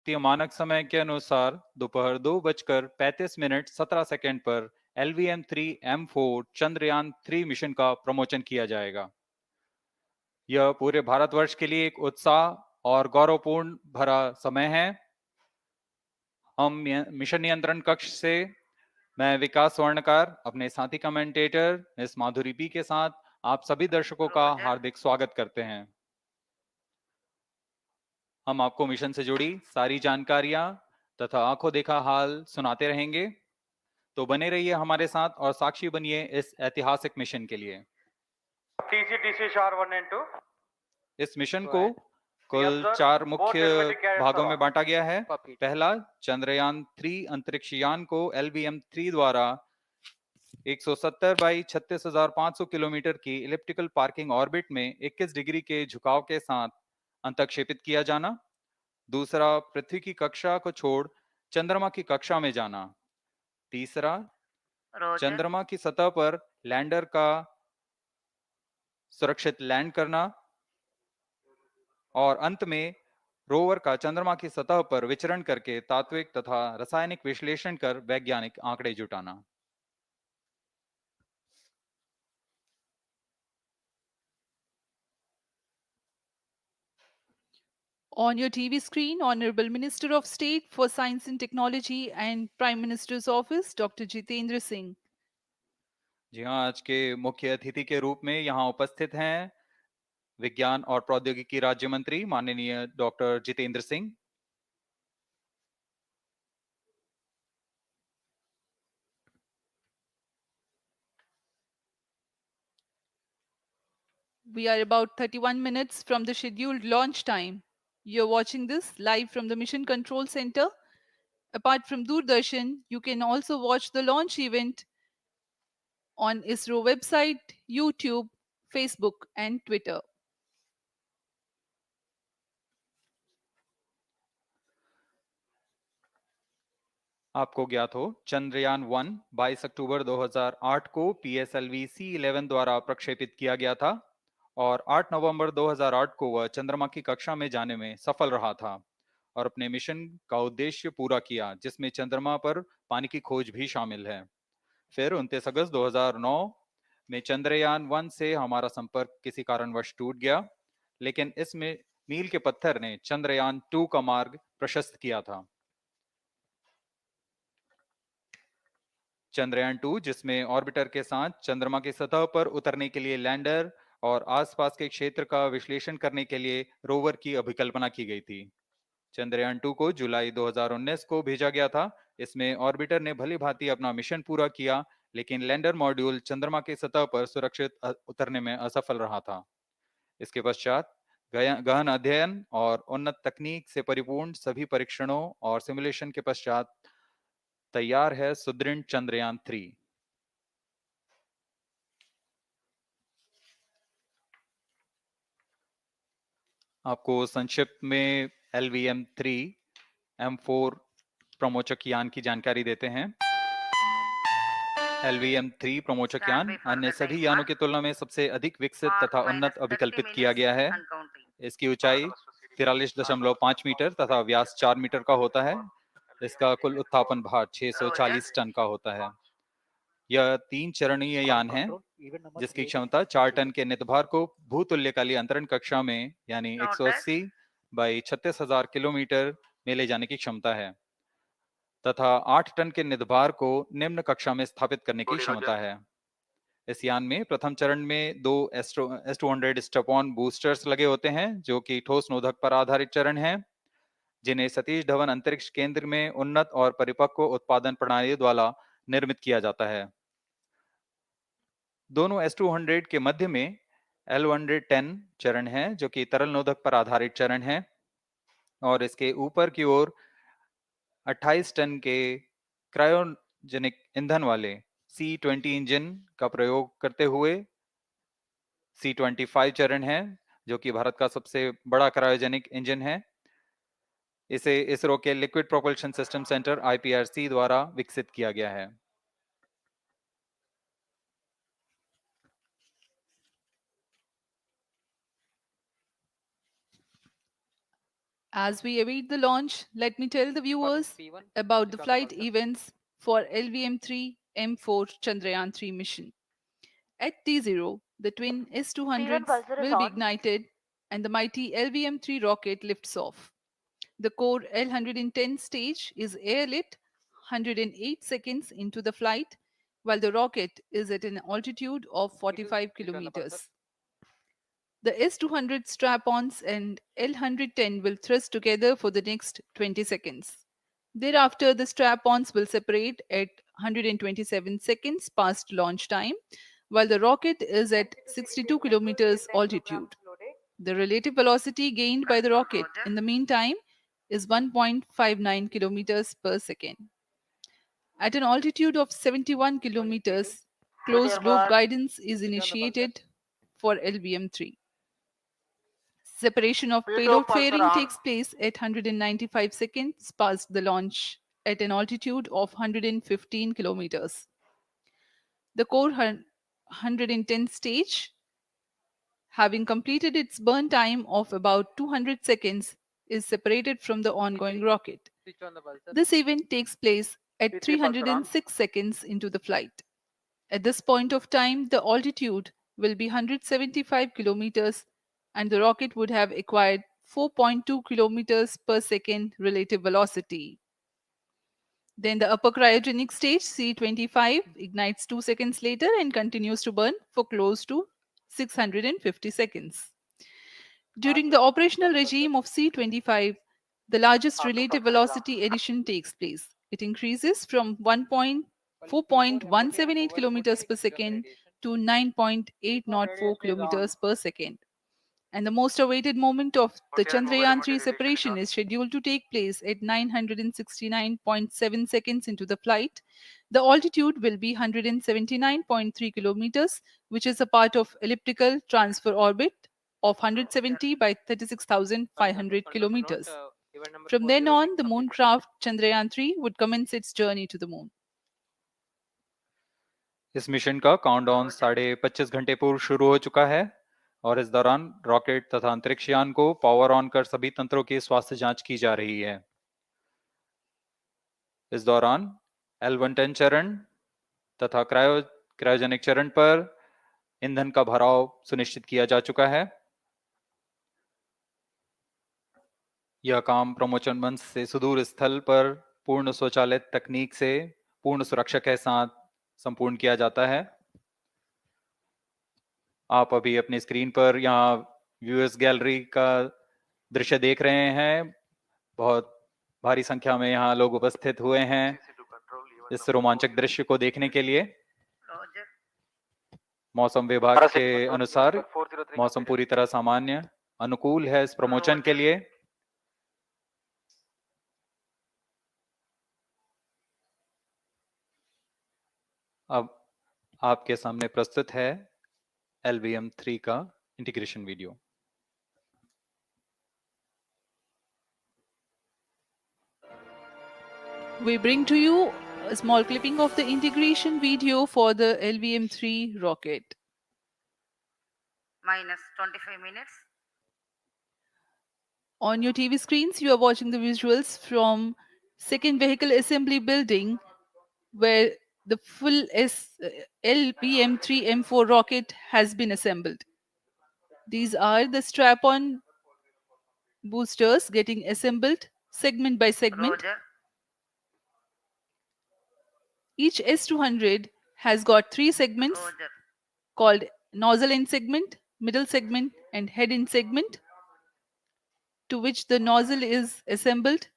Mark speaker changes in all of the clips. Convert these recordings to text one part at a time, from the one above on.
Speaker 1: भारतीय मानक समय के अनुसार दोपहर 2:35 17 पर LVM3-M4 चंद्रयान 3 मिशन का प्रमोशन किया जाएगा। यह पूरे भारतवर्ष के लिए एक उत्साह और गौरवपूर्ण भरा समय है। हम मिशन नियंत्रण कक्ष से मैं विकास स्वर्णकार अपने साथी कमेंटेटर मिस माधुरी पी के साथ आप सभी दर्शकों का हार्दिक स्वागत करते हैं। हम आपको मिशन से जुड़ी सारी जानकारियां तथा आंखों देखा हाल सुनाते रहेंगे, तो बने रहिए हमारे साथ और साक्षी बनिए इस ऐतिहासिक मिशन के लिए।
Speaker 2: TC Shar 1 and 2.
Speaker 1: इस मिशन को कुल 4 मुख्य भागों में बांटा गया है। पहला, चंद्रयान 3 अंतरिक्ष यान को LVM3 द्वारा 170 बाई 36,500 किलोमीटर की इलिप्टिकल पार्किंग ऑर्बिट में 21 डिग्री के झुकाव के साथ अंतक्षेपित किया जाना। दूसरा, पृथ्वी की कक्षा को छोड़ चंद्रमा की कक्षा में जाना। तीसरा, चंद्रमा की सतह पर लैंडर का सुरक्षित लैंड करना। और अंत में रोवर का चंद्रमा की सतह पर विचरण करके तात्विक तथा रासायनिक विश्लेषण कर वैज्ञानिक आंकड़े जुटाना।
Speaker 3: On your TV screen, Honorable Minister of State for Science and Technology and Prime Minister's Office, Dr. Jitendra Singh.
Speaker 1: जी हाँ, आज के मुख्य अतिथि के रूप में यहाँ उपस्थित हैं विज्ञान और प्रौद्योगिकी राज्य मंत्री माननीय doctor Jitendra Singh.
Speaker 3: We are about 31 minutes from the scheduled launch time. You're watching this live from the Mission Control Center. Apart from Doordarshan, you can also watch the launch event on ISRO website, YouTube, Facebook, and Twitter.
Speaker 1: आपको ज्ञात हो, चंद्रयान 1 22 अक्टूबर 2008 को PSLV C11 द्वारा प्रक्षेपित किया गया था और 8 नवंबर 2008 को वह चंद्रमा की कक्षा में जाने में सफल रहा था और अपने मिशन का उद्देश्य पूरा किया, जिसमें चंद्रमा पर पानी की खोज भी शामिल है। फिर 29 अगस्त 2009 में चंद्रयान 1 से हमारा संपर्क किसी कारणवश टूट गया, लेकिन इसमें मील के पत्थर ने चंद्रयान 2 का मार्ग प्रशस्त किया था। चंद्रयान 2, जिसमें ऑर्बिटर के साथ चंद्रमा की सतह पर उतरने के लिए लैंडर और आसपास के क्षेत्र का विश्लेषण करने के लिए रोवर की अभिकल्पना की गई थी। चंद्रयान 2 को जुलाई 2019 को भेजा गया था। इसमें ऑर्बिटर ने भली भांति अपना मिशन पूरा किया, लेकिन लैंडर मॉड्यूल चंद्रमा की सतह पर सुरक्षित उतरने में असफल रहा था। इसके पश्चात गहन अध्ययन और उन्नत तकनीक से परिपूर्ण सभी परीक्षणों और सिमुलेशन के पश्चात तैयार है सुदृढ़ चंद्रयान 3। आपको संक्षिप्त में LVM3-M4 प्रमोचक यान की जानकारी देते हैं। LVM3 प्रमोचक यान अन्य सभी यानों की तुलना में सबसे अधिक विकसित तथा उन्नत अभिकल्पित किया गया है। इसकी ऊंचाई 43.5 मीटर तथा व्यास 4 मीटर का होता है। इसका कुल उत्थापन भार 640 टन का होता है। यह 3 चरणीय यान है, जिसकी क्षमता 4 टन के नितभार को भूतुल्यकालीय अंतरण कक्षा में यानी 180 बाई 36,000 किलोमीटर में ले जाने की क्षमता है तथा 8 टन के नितभार को निम्न कक्षा में स्थापित करने की क्षमता है। इस यान में प्रथम चरण में 2 S200 स्टेप-ऑन बूस्टर्स लगे होते हैं, जो कि ठोस नोदक पर आधारित चरण हैं, जिन्हें सतीश धवन अंतरिक्ष केंद्र में उन्नत और परिपक्व उत्पादन प्रणाली द्वारा निर्मित किया जाता है। दोनों S200 के मध्य में L110 चरण है, जो कि तरल नोदक पर आधारित चरण है, और इसके ऊपर की ओर 28 टन के क्रायोजेनिक ईंधन वाले C20 इंजन का प्रयोग करते हुए C25 चरण है, जो कि भारत का सबसे बड़ा क्रायोजेनिक इंजन है। इसे इसरो के liquid propulsion system centre IPRC द्वारा विकसित किया गया है।
Speaker 3: As we await the launch, let me tell the viewers about the flight events for LVM3-M4 Chandrayaan-3 mission. At T0, the twin S-200s will be ignited and the mighty LVM-3 rocket lifts off. The core L-110 stage is airlit 108 seconds into the flight, while the rocket is at an altitude of 45 kilometers. The S-200 strap-ons and L-110 will thrust together for the next 20 seconds. Thereafter, the strap-ons will separate at 127 seconds past launch time, while the rocket is at 62 kilometers altitude. The relative velocity gained by the rocket in the meantime is 1.59 kilometers per second. At an altitude of 71 kilometers, closed loop guidance is initiated for LVM3. Separation of payload fairing takes place at 195 seconds past the launch at an altitude of 115 kilometers. The core 110 stage, having completed its burn time of about 200 seconds, is separated from the ongoing rocket. This event takes place at 306 seconds into the flight. At this point of time, the altitude will be 175 kilometers and the rocket would have acquired 4.2 kilometers per second relative velocity. Then the upper cryogenic stage, C25, ignites 2 seconds later and continues to burn for close to 650 seconds. During the operational regime of C25, the largest relative velocity addition takes place. It increases from 4.178 kilometers per second to 9.804 kilometers per second. And the most awaited moment of the Chandrayaan-3 separation is scheduled to take place at 969.7 seconds into the flight. The altitude will be 179.3 kilometers, which is a part of elliptical transfer orbit of 170 by 36,500 kilometers. From then on, the moon craft Chandrayaan-3 would commence its journey to the moon.
Speaker 1: इस mission का countdown 25.5 घंटे पूर्व शुरू हो चुका है और इस दौरान रॉकेट तथा अंतरिक्ष यान को पावर ऑन कर सभी तंत्रों की स्वास्थ्य जांच की जा रही है। इस दौरान L110 चरण तथा क्रायोजेनिक चरण पर ईंधन का भराव सुनिश्चित किया जा चुका है। यह काम प्रमोशन मंच से सुदूर स्थल पर पूर्ण स्वचालित तकनीक से पूर्ण सुरक्षा के साथ संपूर्ण किया जाता है। आप अभी अपनी स्क्रीन पर यहाँ व्यूअर्स गैलरी का दृश्य देख रहे हैं। बहुत भारी संख्या में यहाँ लोग उपस्थित हुए हैं इस रोमांचक दृश्य को देखने के लिए। मौसम विभाग के अनुसार मौसम पूरी तरह सामान्य अनुकूल है इस प्रमोशन के लिए। अब आपके सामने प्रस्तुत है LVM3 का integration video.
Speaker 3: We bring to you a small clipping of the integration video for the LVM3 rocket.
Speaker 4: Minus 25 minutes.
Speaker 3: On your TV screens, you are watching the visuals from second vehicle assembly building where the full LVM3-M4 rocket has been assembled. These are the strap-on boosters getting assembled segment by segment.
Speaker 4: Roger.
Speaker 3: Each S200 has got 3 segments
Speaker 4: Roger.
Speaker 3: called nozzle end segment, middle segment, and head end segment, to which the nozzle is assembled,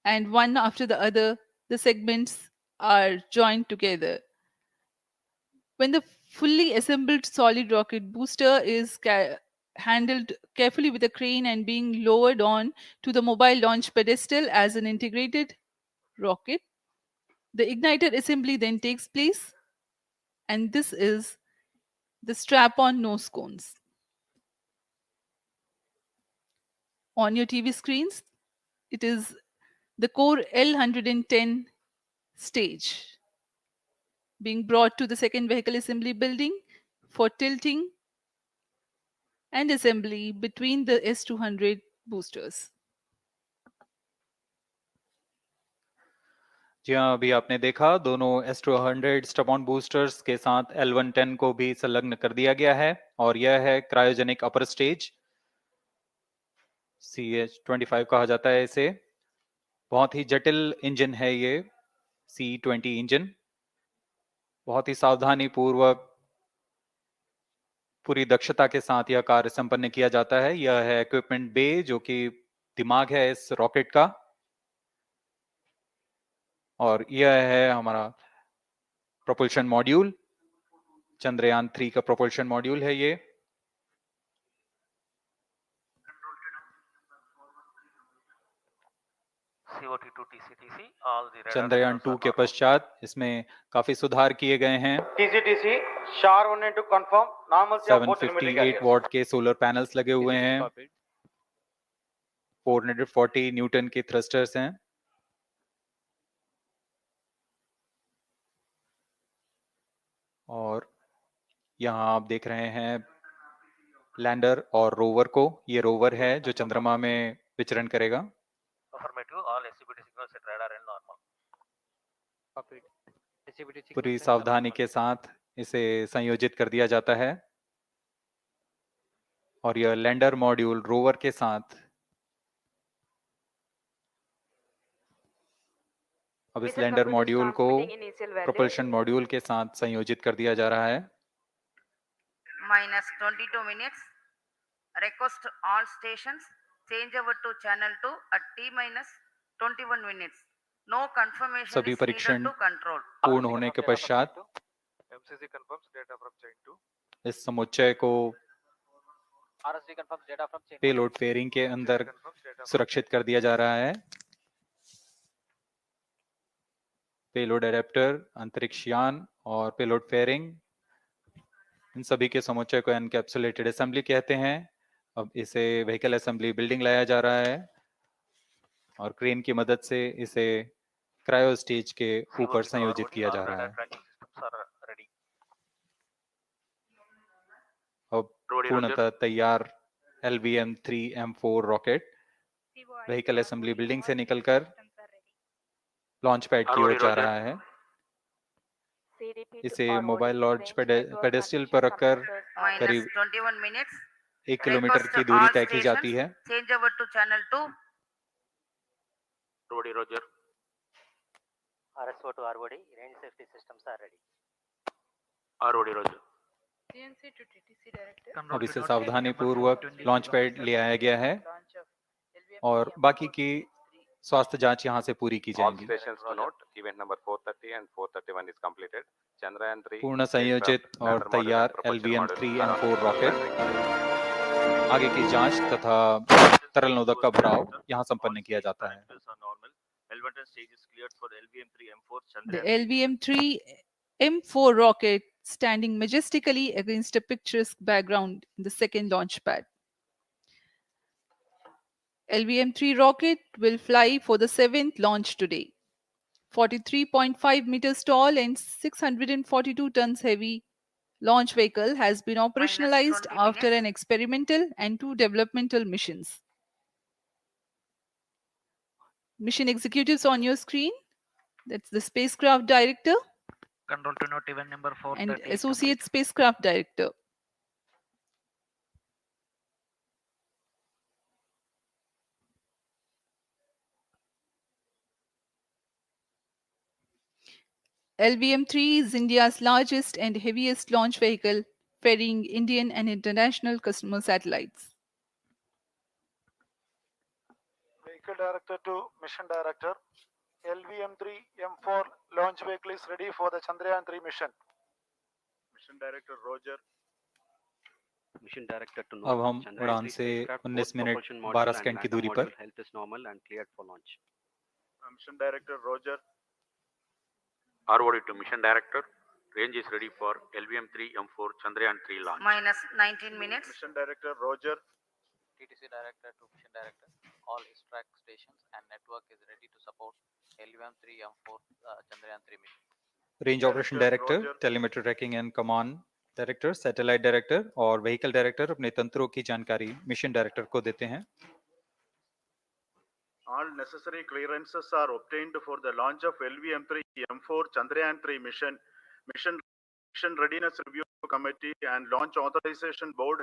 Speaker 3: and one after the other, the segments are joined together. When the fully assembled solid rocket booster is handled carefully with a crane and being lowered on to the mobile launch pedestal as an integrated rocket, the igniter assembly then takes place, and this is the strap-on nose cones. On your TV screens, it is the core L110 stage being brought to the second vehicle assembly building for tilting and assembly between the S200 boosters.
Speaker 1: जी हाँ, अभी आपने देखा दोनों S200 stub-on boosters के साथ L110 को भी संलग्न कर दिया गया है और यह है क्रायोजेनिक अपर स्टेज, CH-25 कहा जाता है इसे। बहुत ही जटिल इंजन है ये C-20 इंजन। बहुत ही सावधानी पूर्वक पूरी दक्षता के साथ यह कार्य संपन्न किया जाता है। यह है इक्विपमेंट बे, जो कि दिमाग है इस रॉकेट का, और यह है हमारा प्रोपल्शन मॉड्यूल। चंद्रयान 3 का प्रोपल्शन मॉड्यूल है ये। चंद्रयान 2 के पश्चात इसमें काफी सुधार किए गए हैं।
Speaker 2: TCTC SHAR-1 to confirm normalcy of both telemetry
Speaker 1: 758
Speaker 2: carriers.
Speaker 1: What के सोलर पैनल्स लगे हुए हैं। 440 न्यूटन के थ्रस्टर्स हैं। और यहाँ आप देख रहे हैं लैंडर और रोवर को। ये रोवर है जो चंद्रमा में विचरण करेगा। पूरी सावधानी के साथ इसे संयोजित कर दिया जाता है और यह लैंडर मॉड्यूल रोवर के साथ अब इस लैंडर मॉड्यूल को प्रोपल्शन मॉड्यूल के साथ संयोजित कर दिया जा रहा है।
Speaker 4: -22 minutes. Request all stations change over to channel 2 at T-21 minutes. No confirmation
Speaker 1: सभी
Speaker 4: is
Speaker 1: परीक्षण
Speaker 4: needed to control.
Speaker 1: पूर्ण होने के पश्चात
Speaker 2: MCC confirms data from chain 2.
Speaker 1: इस समुच्चय को पेलोड फेयरिंग के अंदर सुरक्षित कर दिया जा रहा है। पेलोड एडेप्टर, अंतरिक्ष यान और पेलोड फेयरिंग, इन सभी के समुच्चय को एनकैप्सुलेटेड असेंबली कहते हैं। अब इसे व्हीकल असेंबली बिल्डिंग लाया जा रहा है और क्रेन की मदद से इसे क्रायो स्टेज के ऊपर संयोजित किया जा रहा है। अब पूर्णतः तैयार LVM3-M4 rocket vehicle assembly building से निकलकर लॉन्च पैड की ओर जा रहा है। इसे मोबाइल लॉन्च पेडेस्टल पर रखकर करीब
Speaker 4: -21 minutes.
Speaker 1: 1 किलोमीटर की दूरी तय की जाती है।
Speaker 4: Change over to channel 2.
Speaker 2: Rody Roger.
Speaker 5: RSO to ROD, range safety systems are ready.
Speaker 2: Rody Roger.
Speaker 4: CNC to TTC director.
Speaker 1: अब इसे सावधानी पूर्वक लॉन्च पैड ले आया गया है और बाकी की स्वास्थ्य जांच यहां से पूरी की
Speaker 6: All
Speaker 1: जाएंगी।
Speaker 6: stations to note, event number 430 and 431 is completed. Chandrayaan 3
Speaker 1: पूर्ण संयोजित और तैयार LVM3-M4 रॉकेट आगे की जांच तथा तरल नोदक का भराव यहां संपन्न किया जाता है।
Speaker 3: The LVM3-M4 rocket standing majestically against a picturesque background in the second launch pad. LVM3 rocket will fly for the 7th launch today. 43.5 meters tall and 642 tons heavy launch vehicle has been operationalized
Speaker 4: -20
Speaker 3: after
Speaker 4: minutes.
Speaker 3: an experimental and 2 developmental missions. Mission executives on your screen. That's the spacecraft director
Speaker 5: Control to note, event number 430
Speaker 3: and
Speaker 5: is
Speaker 3: associate
Speaker 5: completed.
Speaker 3: spacecraft director. LVM-3 is India's largest and heaviest launch vehicle, ferrying Indian and international customer satellites.
Speaker 7: Vehicle Director to Mission Director. LVM3-M4 launch vehicle is ready for the Chandrayaan-3 mission.
Speaker 2: Mission Director Roger.
Speaker 5: Mission director to
Speaker 1: अब हम
Speaker 5: Chandrayaan
Speaker 1: उड़ान
Speaker 5: 3
Speaker 1: से
Speaker 5: spacecraft,
Speaker 1: 19
Speaker 5: both
Speaker 1: minute
Speaker 5: propulsion module
Speaker 1: 12
Speaker 5: and
Speaker 1: second की
Speaker 5: LATAM
Speaker 1: दूरी
Speaker 5: module
Speaker 1: पर
Speaker 5: health is normal and cleared for launch.
Speaker 2: Mission Director Roger.
Speaker 6: ROD to Mission Director. Range is ready for LVM3-M4 Chandrayaan-3 launch.
Speaker 4: -19 minutes.
Speaker 2: Mission Director Roger.
Speaker 8: TTC Director to Mission Director. All track stations and network is ready to support LVM3-M4 Chandrayaan-3 mission.
Speaker 1: Range operation director, telemetry tracking and command director, satellite director और vehicle director अपने तंत्रों की जानकारी mission director को देते हैं।
Speaker 7: All necessary clearances are obtained for the launch of LVM3-M4 Chandrayaan-3 mission readiness review committee and launch authorization board.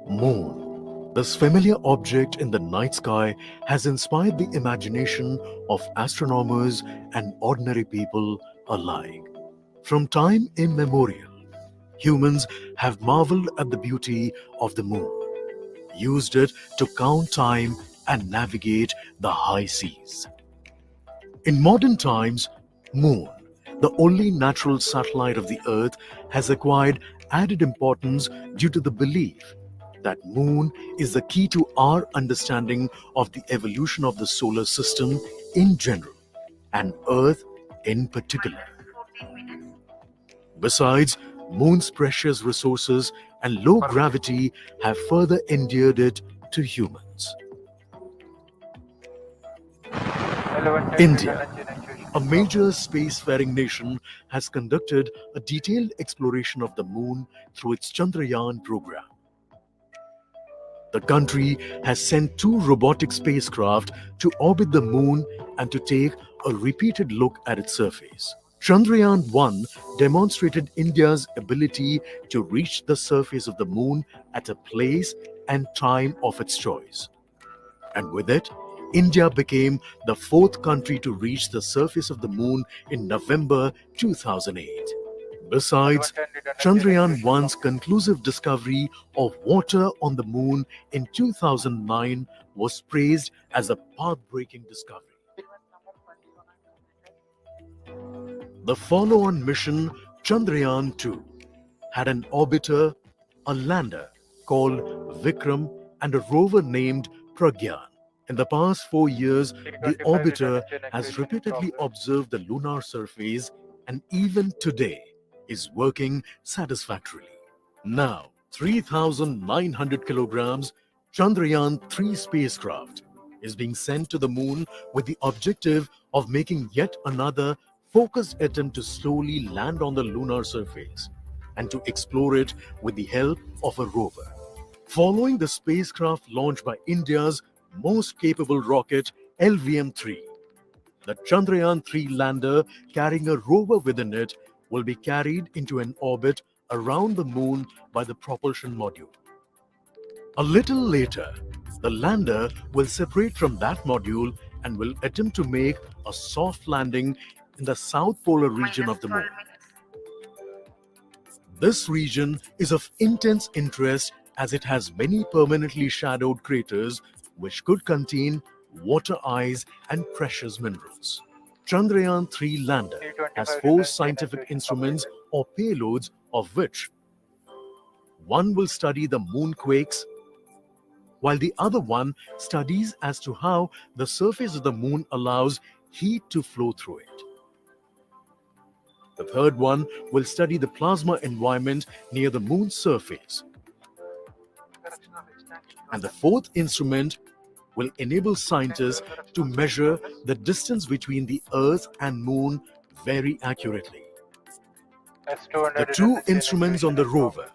Speaker 9: Moon. This familiar object in the night sky has inspired the imagination of astronomers and ordinary people alike. From time immemorial, humans have marveled at the beauty of the moon, used it to count time and navigate the high seas. In modern times, Moon, the only natural satellite of the Earth, has acquired added importance due to the belief that Moon is the key to our understanding of the evolution of the solar system in general and Earth in particular. Besides, Moon's precious resources and low gravity have further endeared it to humans. India, a major spacefaring nation, has conducted a detailed exploration of the Moon through its Chandrayaan program. The country has sent 2 robotic spacecraft to orbit the Moon and to take a repeated look at its surface. Chandrayaan-1 demonstrated India's ability to reach the surface of the Moon at a place and time of its choice. And with it, India became the 4th country to reach the surface of the Moon in November 2008. Besides, Chandrayaan-1's conclusive discovery of water on the Moon in 2009 was praised as a path-breaking discovery. The follow-on mission, Chandrayaan-2, had an orbiter, a lander, called Vikram and a rover named Pragyan. In the past 4 years, the orbiter has repeatedly observed the lunar surface and even today is working satisfactorily. Now, 3,900 kilograms Chandrayaan-3 spacecraft is being sent to the moon with the objective of making yet another focused attempt to slowly land on the lunar surface and to explore it with the help of a rover. Following the spacecraft launched by India's most capable rocket LVM3, the Chandrayaan-3 lander carrying a rover within it will be carried into an orbit around the moon by the propulsion module. A little later, the lander will separate from that module and will attempt to make a soft landing in the south polar region of the moon. This region is of intense interest as it has many permanently shadowed craters which could contain water ice and precious minerals. Chandrayaan-3 lander has 4 scientific instruments or payloads, of which one will study the moonquakes, while the other one studies as to how the surface of the moon allows heat to flow through it. The third one will study the plasma environment near the moon's surface. And the fourth instrument will enable scientists to measure the distance between the Earth and Moon very accurately. The 2 instruments on the rover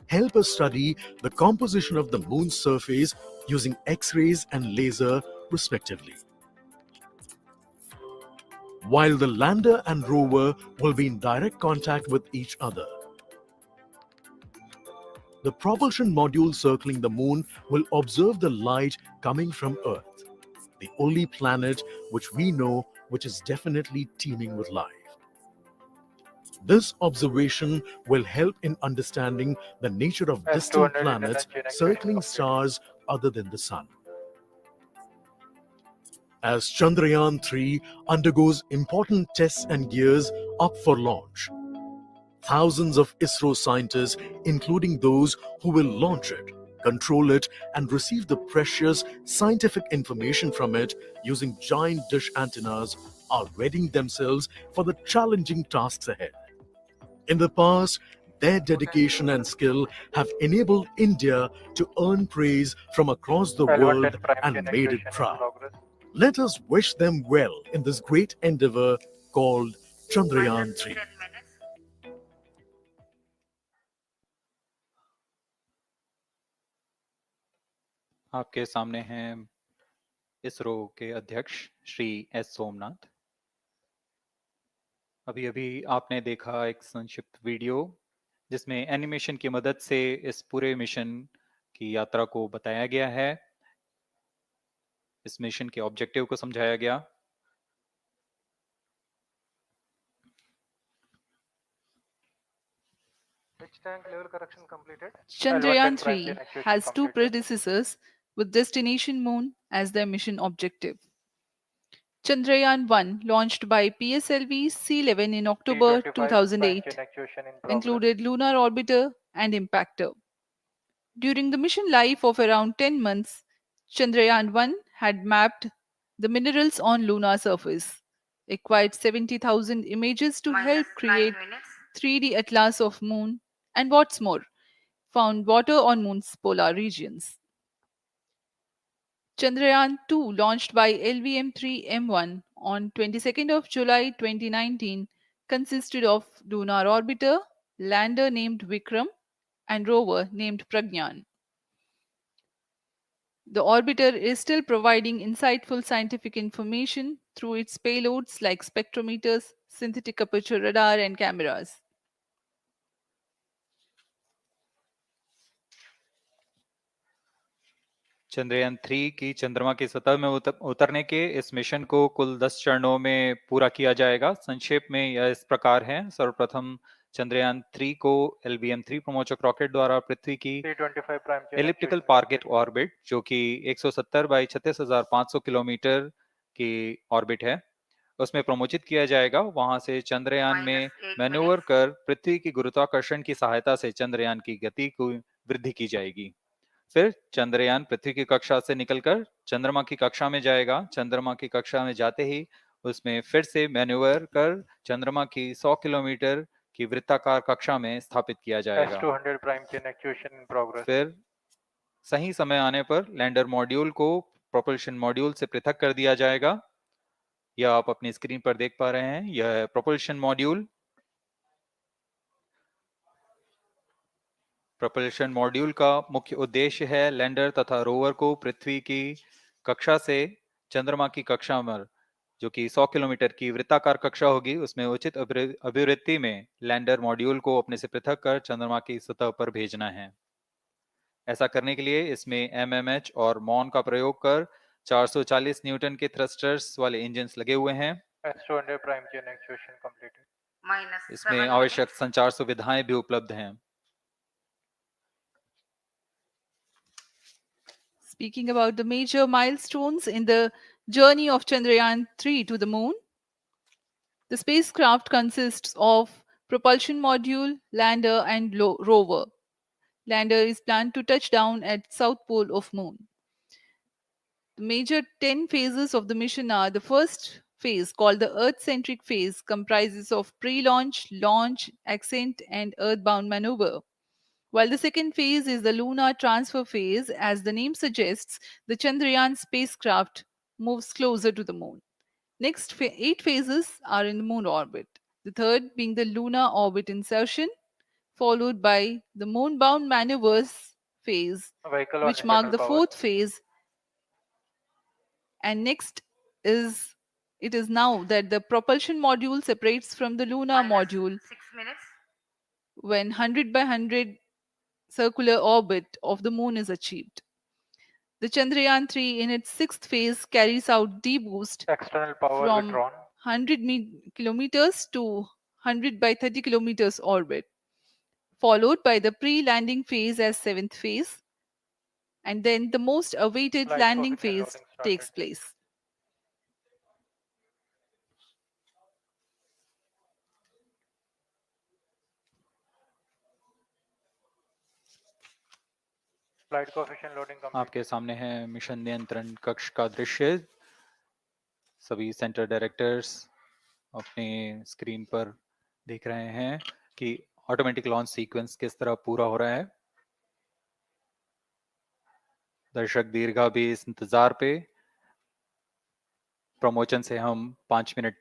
Speaker 9: help us study the composition of the moon's surface using X-rays and laser respectively. While the lander and rover will be in direct contact with each other. The propulsion module circling the moon will observe the light coming from Earth, the only planet which we know which is definitely teeming with life. This observation will help in understanding the nature of distant planets circling stars other than the Sun. As Chandrayaan-3 undergoes important tests and gears up for launch, thousands of ISRO scientists, including those who will launch it, control it, and receive the precious scientific information from it using giant dish antennas, are readying themselves for the challenging tasks ahead. In the past, their dedication and skill have enabled India to earn praise from across the world and made it proud. Let us wish them well in this great endeavor called Chandrayaan-3.
Speaker 1: आपके सामने हैं इसरो के अध्यक्ष Shri S Somnath. अभी अभी आपने देखा एक संक्षिप्त वीडियो जिसमें एनिमेशन की मदद से इस पूरे मिशन की यात्रा को बताया गया है, इस मिशन के ऑब्जेक्टिव को समझाया गया।
Speaker 3: Chandrayaan-3 has 2 predecessors with destination moon as their mission objective. Chandrayaan-1, launched by PSLV C11 in October 2008, included lunar orbiter and impactor. During the mission life of around 10 months, Chandrayaan-1 had mapped the minerals on lunar surface, acquired 70,000 images to help create 3D atlas of moon, and what's more, found water on moon's polar regions. Chandrayaan-2, launched by LVM3-M1 on 22nd of July 2019, consisted of lunar orbiter, lander named Vikram, and rover named Pragyan. The orbiter is still providing insightful scientific information through its payloads like spectrometers, synthetic aperture radar, and cameras.
Speaker 1: Chandrayaan 3 की चंद्रमा की सतह में उतरने के इस mission को कुल 10 चरणों में पूरा किया जाएगा। संक्षेप में यह इस प्रकार है। सर्वप्रथम चंद्रयान 3 को LVM3 प्रमोचक रॉकेट द्वारा पृथ्वी की एलिप्टिकल टारगेट ऑर्बिट, जो कि 170 बाई 36,500 किलोमीटर की ऑर्बिट है, उसमें प्रमोचित किया जाएगा। वहां से चंद्रयान में मैन्यूवर कर पृथ्वी की गुरुत्वाकर्षण की सहायता से चंद्रयान की गति को वृद्धि की जाएगी। फिर चंद्रयान पृथ्वी की कक्षा से निकलकर चंद्रमा की कक्षा में जाएगा। चंद्रमा की कक्षा में जाते ही उसमें फिर से मैन्यूवर कर चंद्रमा की 100 किलोमीटर की वृत्ताकार कक्षा में स्थापित किया जाएगा।
Speaker 10: S200 prime chain actuation in progress.
Speaker 1: फिर सही समय आने पर लैंडर मॉड्यूल को प्रोपल्शन मॉड्यूल से पृथक कर दिया जाएगा। यह आप अपनी स्क्रीन पर देख पा रहे हैं, यह है प्रोपल्शन मॉड्यूल। प्रोपल्शन मॉड्यूल का मुख्य उद्देश्य है लैंडर तथा रोवर को पृथ्वी की कक्षा से चंद्रमा की कक्षा में, जो कि 100 किलोमीटर की वृत्ताकार कक्षा होगी, उसमें उचित अभिवृत्ति में लैंडर मॉड्यूल को अपने से पृथक कर चंद्रमा की सतह पर भेजना है। ऐसा करने के लिए इसमें एमएमएच और मॉन का प्रयोग कर 440 न्यूटन के थ्रस्टर्स वाले इंजन्स लगे हुए हैं।
Speaker 10: S200 prime chain actuation completed.
Speaker 1: इसमें आवश्यक संचार सुविधाएं भी उपलब्ध हैं।
Speaker 3: Speaking about the major milestones in the journey of Chandrayaan-3 to the moon, the spacecraft consists of propulsion module, lander, and rover. Lander is planned to touch down at south pole of moon. The major 10 phases of the mission are: the first phase, called the Earth-centric phase, comprises of pre-launch, launch, ascent, and earthbound maneuver. While the second phase is the lunar transfer phase, as the name suggests, the Chandrayaan spacecraft moves closer to the moon. Next 8 phases are in the moon orbit. The third being the lunar orbit insertion, followed by the moon-bound maneuvers phase,
Speaker 10: Vehicle on
Speaker 3: which mark
Speaker 10: internal
Speaker 3: the
Speaker 10: power.
Speaker 3: fourth phase. And next is it is now that the propulsion module separates from the lunar module
Speaker 4: 6 minutes.
Speaker 3: when 100 by 100 circular orbit of the moon is achieved. The Chandrayaan-3 in its sixth phase carries out D-boost
Speaker 10: External power
Speaker 3: from
Speaker 10: withdrawn.
Speaker 3: 100 kilometers to 100 by 30 kilometers orbit, followed by the pre-landing phase as seventh phase, and then the most awaited
Speaker 10: Flight
Speaker 3: landing
Speaker 10: coefficient
Speaker 3: phase
Speaker 10: loading started.
Speaker 3: takes place.
Speaker 10: Flight coefficient loading complete.
Speaker 1: आपके सामने है mission नियंत्रण कक्ष का दृश्य। सभी centre directors अपनी screen पर देख रहे हैं कि ऑटोमेटिक लॉन्च सीक्वेंस किस तरह पूरा हो रहा है। दर्शक दीर्घा भी इस इंतजार पे। प्रमोशन से हम 5 मिनट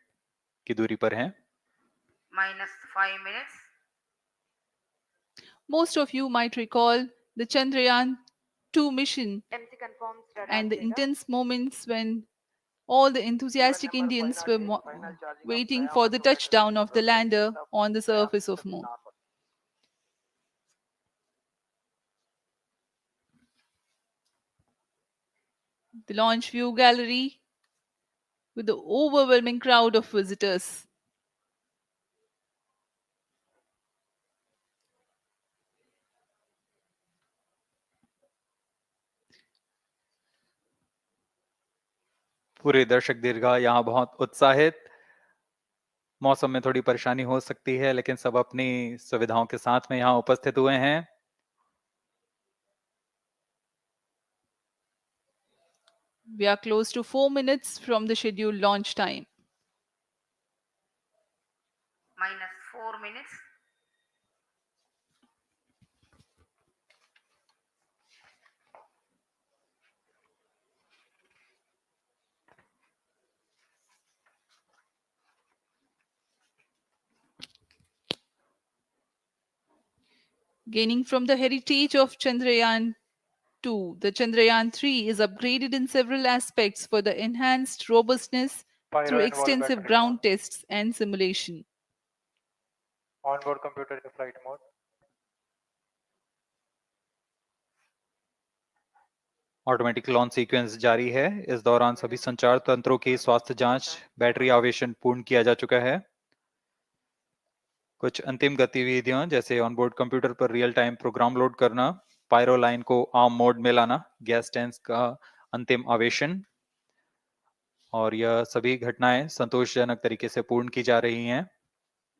Speaker 1: की दूरी पर हैं।
Speaker 4: -5 minutes.
Speaker 3: Most of you might recall the Chandrayaan-2 mission
Speaker 11: MC confirms radar
Speaker 3: and the
Speaker 11: data.
Speaker 3: intense moments when all the enthusiastic Indians were waiting for the touchdown of the lander on the surface of moon. The launch view gallery with the overwhelming crowd of visitors.
Speaker 1: पूरे दर्शक दीर्घा यहाँ बहुत उत्साहित। मौसम में थोड़ी परेशानी हो सकती है, लेकिन सब अपनी सुविधाओं के साथ में यहाँ उपस्थित हुए हैं।
Speaker 3: We are close to 4 minutes from the scheduled launch time.
Speaker 4: -4 minutes.
Speaker 3: Gaining from the heritage of Chandrayaan-2, the Chandrayaan-3 is upgraded in several aspects for the enhanced robustness
Speaker 10: Pyro
Speaker 3: through
Speaker 10: and wall
Speaker 3: extensive
Speaker 10: battery
Speaker 3: ground
Speaker 10: mode.
Speaker 3: tests and simulation.
Speaker 10: Onboard computer in flight mode.
Speaker 1: Automatic launch sequence जारी है। इस दौरान सभी संचार तंत्रों की स्वास्थ्य जांच, बैटरी आवेशन पूर्ण किया जा चुका है। कुछ अंतिम गतिविधियां जैसे ऑनबोर्ड कंप्यूटर पर रियल टाइम प्रोग्राम लोड करना, पायरो लाइन को आर्म मोड में लाना, गैस टैंक का अंतिम आवेशन, और यह सभी घटनाएं संतोषजनक तरीके से पूर्ण की जा रही हैं।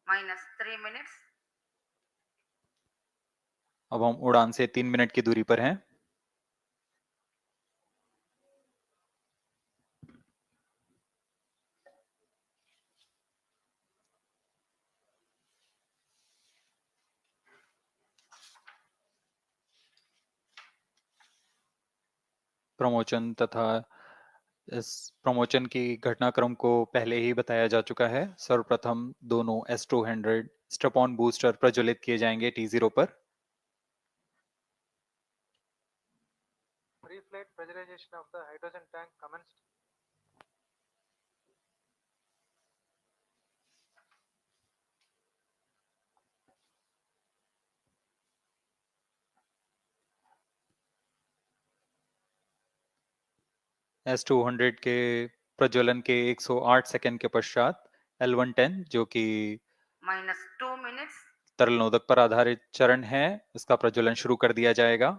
Speaker 4: -3 minutes.
Speaker 1: अब हम उड़ान से 3 मिनट की दूरी पर हैं। प्रमोशन तथा इस प्रमोशन की घटनाक्रम को पहले ही बताया जा चुका है। सर्वप्रथम दोनों S200 स्ट्रैप ऑन बूस्टर प्रज्वलित किए जाएंगे T0 पर।
Speaker 10: Pre-flight pressurization of the hydrogen tank commenced.
Speaker 1: S200 के प्रज्वलन के 108 सेकंड के पश्चात L110 जो कि
Speaker 4: -2 minutes.
Speaker 1: तरल नोदक पर आधारित चरण है, इसका प्रज्वलन शुरू कर दिया जाएगा।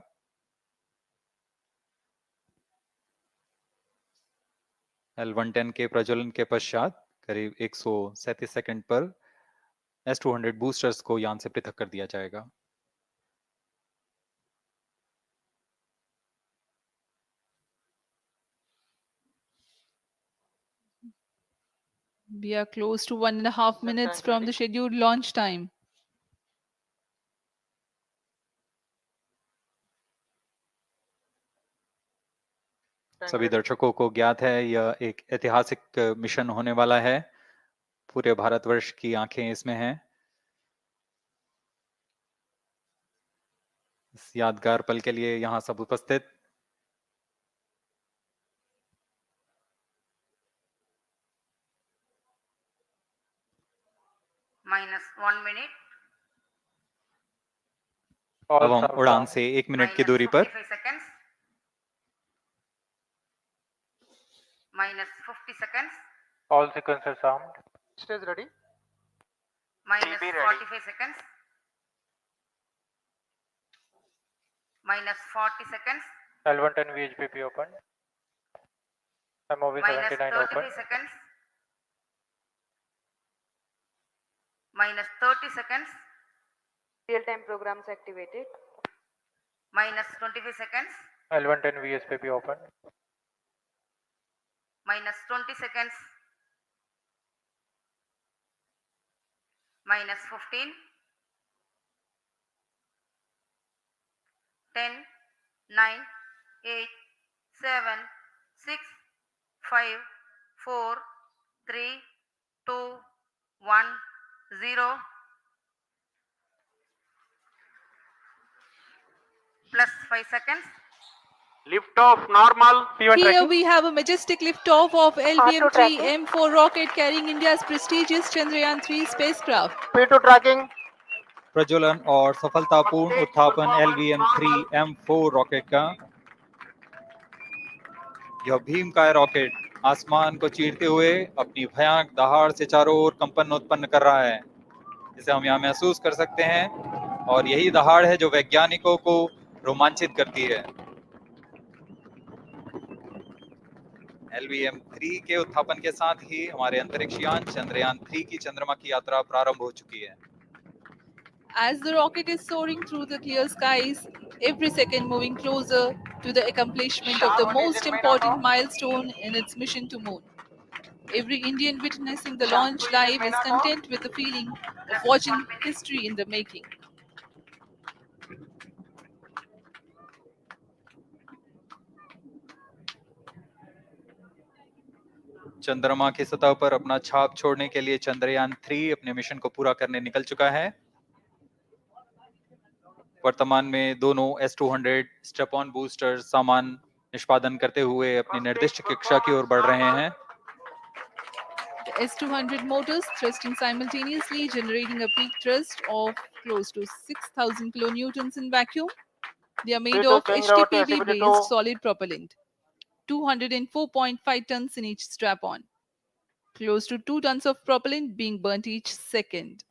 Speaker 1: L110 के प्रज्वलन के पश्चात करीब 137 सेकंड पर S200 बूस्टर्स को यान से पृथक कर दिया जाएगा।
Speaker 3: We are close to 1.5 minutes from the scheduled launch time.
Speaker 1: सभी दर्शकों को ज्ञात है यह एक ऐतिहासिक मिशन होने वाला है। पूरे भारतवर्ष की आंखें इसमें हैं। इस यादगार पल के लिए यहां सब उपस्थित
Speaker 4: -1 minute.
Speaker 1: अब हम उड़ान से 1 मिनट की दूरी पर
Speaker 4: -55 seconds. -50 seconds.
Speaker 10: All sequencers armed. Stage ready.
Speaker 4: -45 seconds. -40 seconds.
Speaker 10: L110 VHPP open. MOV 79
Speaker 4: -35
Speaker 10: open.
Speaker 4: seconds. -30 seconds.
Speaker 11: Real-time programs activated.
Speaker 4: -25 seconds.
Speaker 10: L110 VSPP open.
Speaker 4: -20 seconds. -15. 10, 9, 8, 7, 6, 5, 4, 3, 2, 1, 0. Plus 5 seconds.
Speaker 2: Lift off normal.
Speaker 3: Here we have a majestic liftoff of LVM3-M4 rocket carrying India's prestigious Chandrayaan-3 spacecraft.
Speaker 2: P2 tracking.
Speaker 1: प्रज्वलन और सफलतापूर्ण उत्थापन LVM3-M4 rocket का। यह भीमकाय rocket आसमान को चीरते हुए अपनी भयानक दहाड़ से चारों ओर कंपन उत्पन्न कर रहा है। इसे हम यहाँ महसूस कर सकते हैं और यही दहाड़ है जो वैज्ञानिकों को रोमांचित करती है। LVM3 के उत्थापन के साथ ही हमारे अंतरिक्ष यान चंद्रयान-3 की चंद्रमा की यात्रा प्रारंभ हो चुकी है।
Speaker 3: As the rocket is soaring through the clear skies, every second moving closer to the accomplishment of the most important milestone in its mission to moon. Every Indian witnessing the launch live is content with the feeling of watching history in the making.
Speaker 1: चंद्रमा की सतह पर अपना छाप छोड़ने के लिए चंद्रयान-3 अपने मिशन को पूरा करने निकल चुका है। वर्तमान में दोनों S200 स्ट्रैप ऑन बूस्टर सामान निष्पादन करते हुए अपनी निर्दिष्ट कक्षा की ओर बढ़ रहे हैं।
Speaker 3: The S200 motors thrusting simultaneously, generating a peak thrust of close to 6,000 kilonewtons in vacuum. They are made of HTPB-based solid propellant, 204.5 tons in each strap-on. Close to 2 tons of propellant being burnt each second.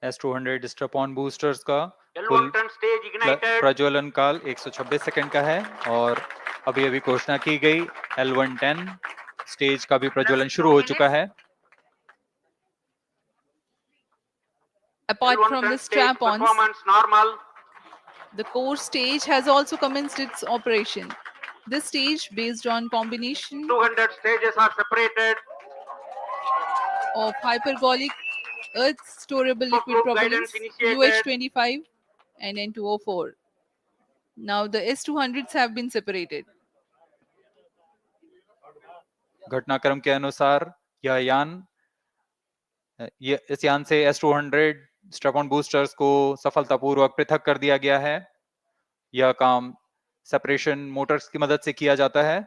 Speaker 1: S200 strap on boosters का कुल प्रज्वलन काल 126 second का है और अभी अभी घोषणा की गई L110 स्टेज का भी प्रज्वलन शुरू हो चुका है।
Speaker 3: Apart
Speaker 6: L1
Speaker 3: from
Speaker 6: turn
Speaker 3: the
Speaker 6: stage
Speaker 3: strap-ons,
Speaker 6: performance normal.
Speaker 3: the core stage has also commenced its operation. This stage, based on combination
Speaker 6: 200 stages are separated.
Speaker 3: of hyperbolic earth storable
Speaker 6: Smoke
Speaker 3: liquid
Speaker 6: group guidance
Speaker 3: propellants
Speaker 6: initiated.
Speaker 3: UH25 and N204. Now the S200s have been separated.
Speaker 1: घटनाक्रम के अनुसार यह यान इस यान से S200 strap-on boosters को सफलतापूर्वक पृथक कर दिया गया है। यह काम सेपरेशन मोटर्स की मदद से किया जाता है।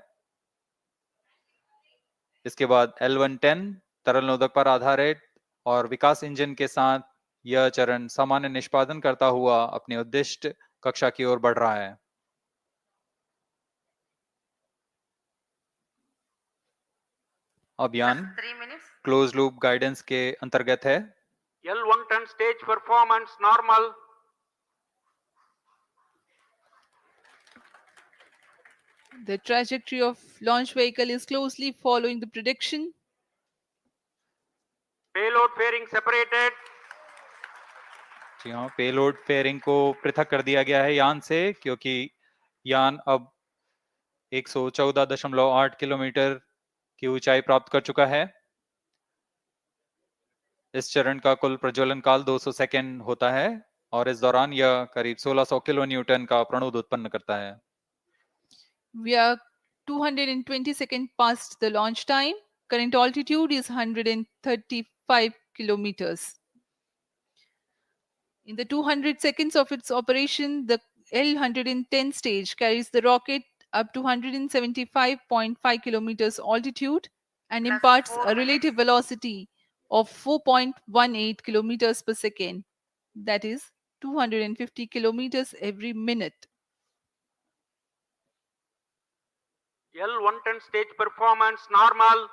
Speaker 1: इसके बाद L110 तरल नोदक पर आधारित और विकास इंजन के साथ यह चरण सामान्य निष्पादन करता हुआ अपने उद्दिष्ट कक्षा की ओर बढ़ रहा है। अभियान
Speaker 4: 3 minutes.
Speaker 1: क्लोज लूप गाइडेंस के अंतर्गत है।
Speaker 6: L1 turn stage performance normal.
Speaker 3: The trajectory of launch vehicle is closely following the prediction.
Speaker 6: Payload fairing separated.
Speaker 1: जी हाँ, पेलोड फेयरिंग को पृथक कर दिया गया है यान से, क्योंकि यान अब 114.8 किलोमीटर की ऊंचाई प्राप्त कर चुका है। इस चरण का कुल प्रज्वलन काल 200 सेकेंड होता है और इस दौरान यह करीब 1600 किलो न्यूटन का प्रणुद उत्पन्न करता है।
Speaker 3: We are 220 seconds past the launch time. Current altitude is 135 kilometers. In the 200 seconds of its operation, the L110 stage carries the rocket up to 175.5 kilometers altitude and
Speaker 4: Plus
Speaker 3: imparts
Speaker 4: 4
Speaker 3: a relative velocity of 4.18 kilometers per second. That is 250 kilometers every minute.
Speaker 6: L1 turn stage performance normal.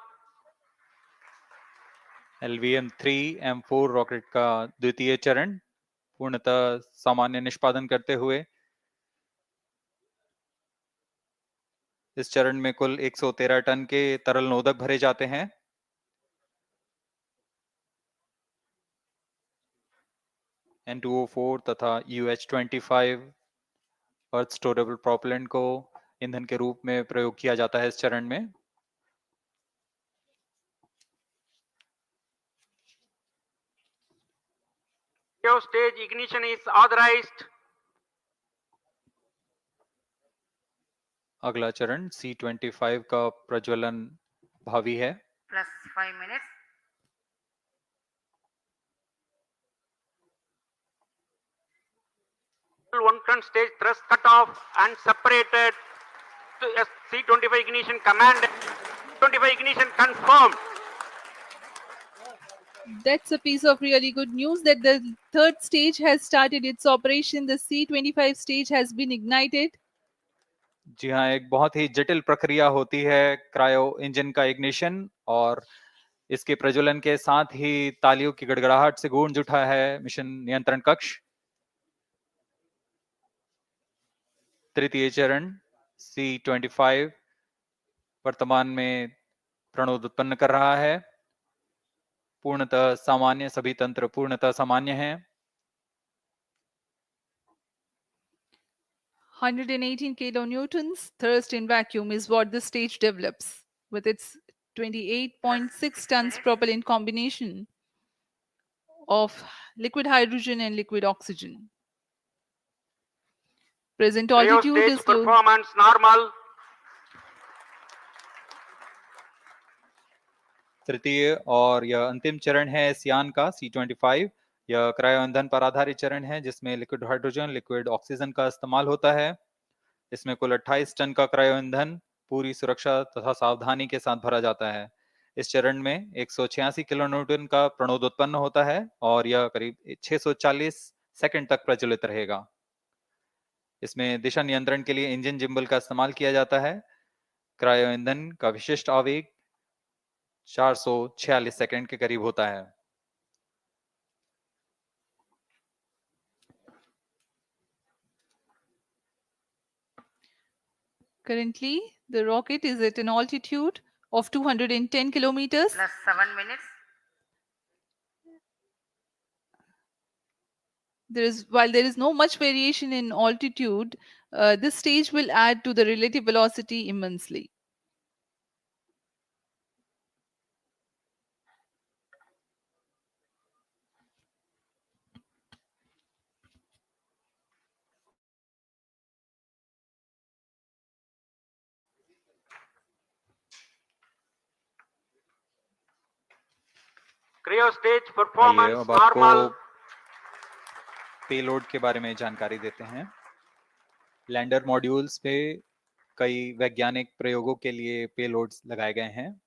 Speaker 1: LVM3-M4 rocket का द्वितीय चरण पूर्णतः सामान्य निष्पादन करते हुए इस चरण में कुल 113 टन के तरल नोदक भरे जाते हैं। N204 तथा UH25 अर्थ स्टोरेबल प्रोपेलेंट को ईंधन के रूप में प्रयोग किया जाता है इस चरण में।
Speaker 6: Stage ignition is authorized.
Speaker 1: अगला चरण C25 का प्रज्वलन भावी है।
Speaker 4: Plus 5 minutes.
Speaker 6: L1 turn stage thrust cut off and separated. To C25 ignition command. 25 ignition confirmed.
Speaker 3: That's a piece of really good news that the third stage has started its operation. The C25 stage has been ignited.
Speaker 1: जी हाँ, एक बहुत ही जटिल प्रक्रिया होती है cryo engine का ignition, और इसके प्रज्वलन के साथ ही तालियों की गड़गड़ाहट से गूंज उठा है मिशन नियंत्रण कक्ष। तृतीय चरण C25 वर्तमान में प्रणोद उत्पन्न कर रहा है। पूर्णतः सामान्य, सभी तंत्र पूर्णतः सामान्य हैं।
Speaker 3: 118 kilonewtons thrust in vacuum is what the stage develops with its 28.6 tons propellant combination of liquid hydrogen and liquid oxygen. Present altitude
Speaker 6: Stage
Speaker 3: is close.
Speaker 6: performance normal.
Speaker 1: तृतीय और यह अंतिम चरण है इस यान का C25। यह क्रायो ईंधन पर आधारित चरण है जिसमें लिक्विड हाइड्रोजन, लिक्विड ऑक्सीजन का इस्तेमाल होता है। इसमें कुल 28 टन का क्रायो ईंधन पूरी सुरक्षा तथा सावधानी के साथ भरा जाता है। इस चरण में 186 किलो न्यूटन का प्रणोद उत्पन्न होता है और यह करीब 640 सेकंड तक प्रज्वलित रहेगा। इसमें दिशा नियंत्रण के लिए इंजन जिम्बल का इस्तेमाल किया जाता है। क्रायो ईंधन का विशिष्ट आवेग 446 सेकंड के करीब होता है।
Speaker 3: Currently, the rocket is at an altitude of 210 kilometers.
Speaker 4: Plus 7 minutes.
Speaker 3: While there is no much variation in altitude, this stage will add to the relative velocity immensely.
Speaker 6: Cryo stage
Speaker 1: आइए
Speaker 6: performance
Speaker 1: अब आपको
Speaker 6: normal.
Speaker 1: Payload के बारे में जानकारी देते हैं। Lander modules पे कई वैज्ञानिक प्रयोगों के लिए पेलोड्स लगाए गए हैं।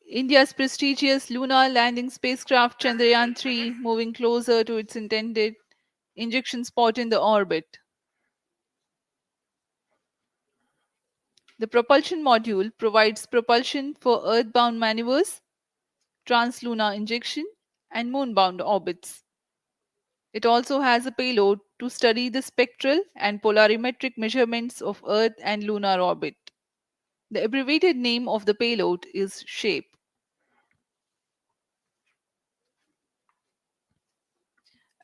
Speaker 3: India's prestigious lunar landing spacecraft Chandrayaan-3 moving closer to its intended injection spot in the orbit. The propulsion module provides propulsion for Earthbound maneuvers, translunar injection, and moonbound orbits. It also has a payload to study the spectral and polarimetric measurements of Earth and lunar orbit. The abbreviated name of the payload is SHAPE.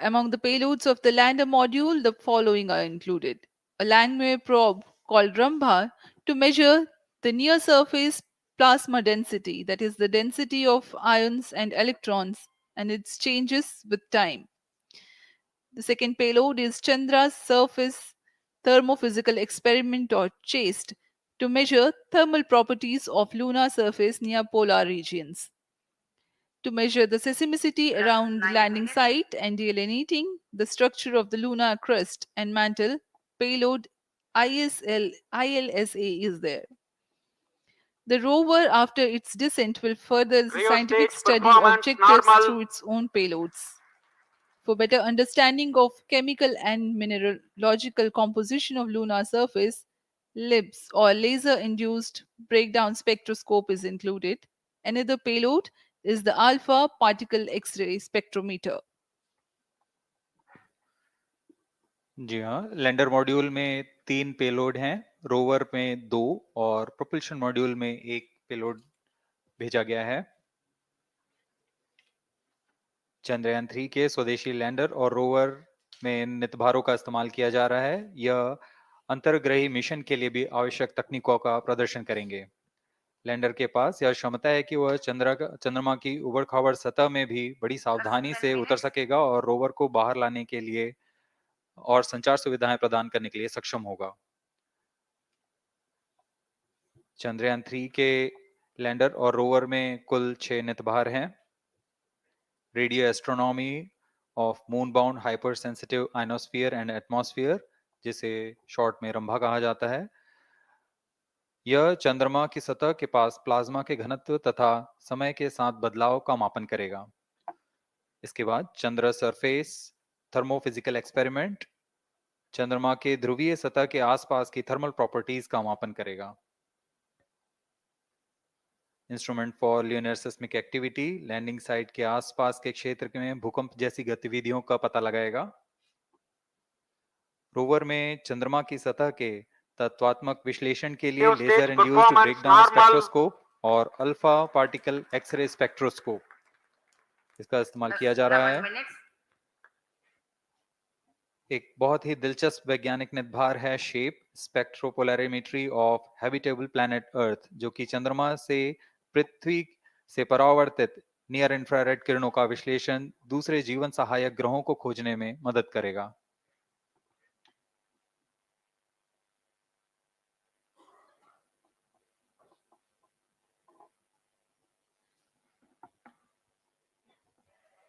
Speaker 3: Among the payloads of the lander module, the following are included. A landwehr probe called Rambha to measure the near surface plasma density, that is, the density of ions and electrons, and its changes with time. The second payload is Chandra's surface thermophysical experiment, or CHASTE, to measure thermal properties of lunar surface near polar regions. To measure the seismicity around the landing site and delineating the structure of the lunar crust and mantle, payload ILSA is there. The rover, after its descent, will further the
Speaker 6: Cryo
Speaker 3: scientific
Speaker 6: stage
Speaker 3: study
Speaker 6: performance
Speaker 3: objectives
Speaker 6: normal.
Speaker 3: through its own payloads. For better understanding of chemical and mineralogical composition of lunar surface, LIBS, or laser-induced breakdown spectroscope, is included. Another payload is the alpha particle X-ray spectrometer.
Speaker 1: जी हाँ, lander module में 3 payload हैं, rover में 2 और propulsion module में 1 payload भेजा गया है। चंद्रयान 3 के स्वदेशी लैंडर और रोवर में नितभारों का इस्तेमाल किया जा रहा है। यह अंतर्ग्रही मिशन के लिए भी आवश्यक तकनीकों का प्रदर्शन करेंगे। लैंडर के पास यह क्षमता है कि वह चंद्रमा की उबड़-खाबड़ सतह में भी बड़ी सावधानी से उतर सकेगा और रोवर को बाहर लाने के लिए और संचार सुविधाएं प्रदान करने के लिए सक्षम होगा। चंद्रयान 3 के लैंडर और रोवर में कुल 6 नितभार हैं। Radio astronomy of moon bound hyper sensitive ionosphere and atmosphere, जिसे शॉर्ट में रंभा कहा जाता है, यह चंद्रमा की सतह के पास प्लाज्मा के घनत्व तथा समय के साथ बदलाव का मापन करेगा। इसके बाद चंद्र सरफेस थर्मोफिजिकल एक्सपेरिमेंट चंद्रमा के ध्रुवीय सतह के आसपास की थर्मल प्रॉपर्टीज का मापन करेगा। Instrument for lunar seismic activity landing site के आसपास के क्षेत्र में भूकंप जैसी गतिविधियों का पता लगाएगा। रोवर में चंद्रमा की सतह के तत्वात्मक विश्लेषण के लिए लेजर इंड्यूस्ड ब्रेकडाउन स्पेक्ट्रोस्कोप और अल्फा पार्टिकल एक्सरे स्पेक्ट्रोस्कोप इसका इस्तेमाल किया जा रहा है। एक बहुत ही दिलचस्प वैज्ञानिक नितभार है shape स्पेक्ट्रोपोलैरिमेट्री of habitable planet earth, जो कि चंद्रमा से पृथ्वी से परावर्तित नियर इंफ्रारेड किरणों का विश्लेषण दूसरे जीवन सहायक ग्रहों को खोजने में मदद करेगा।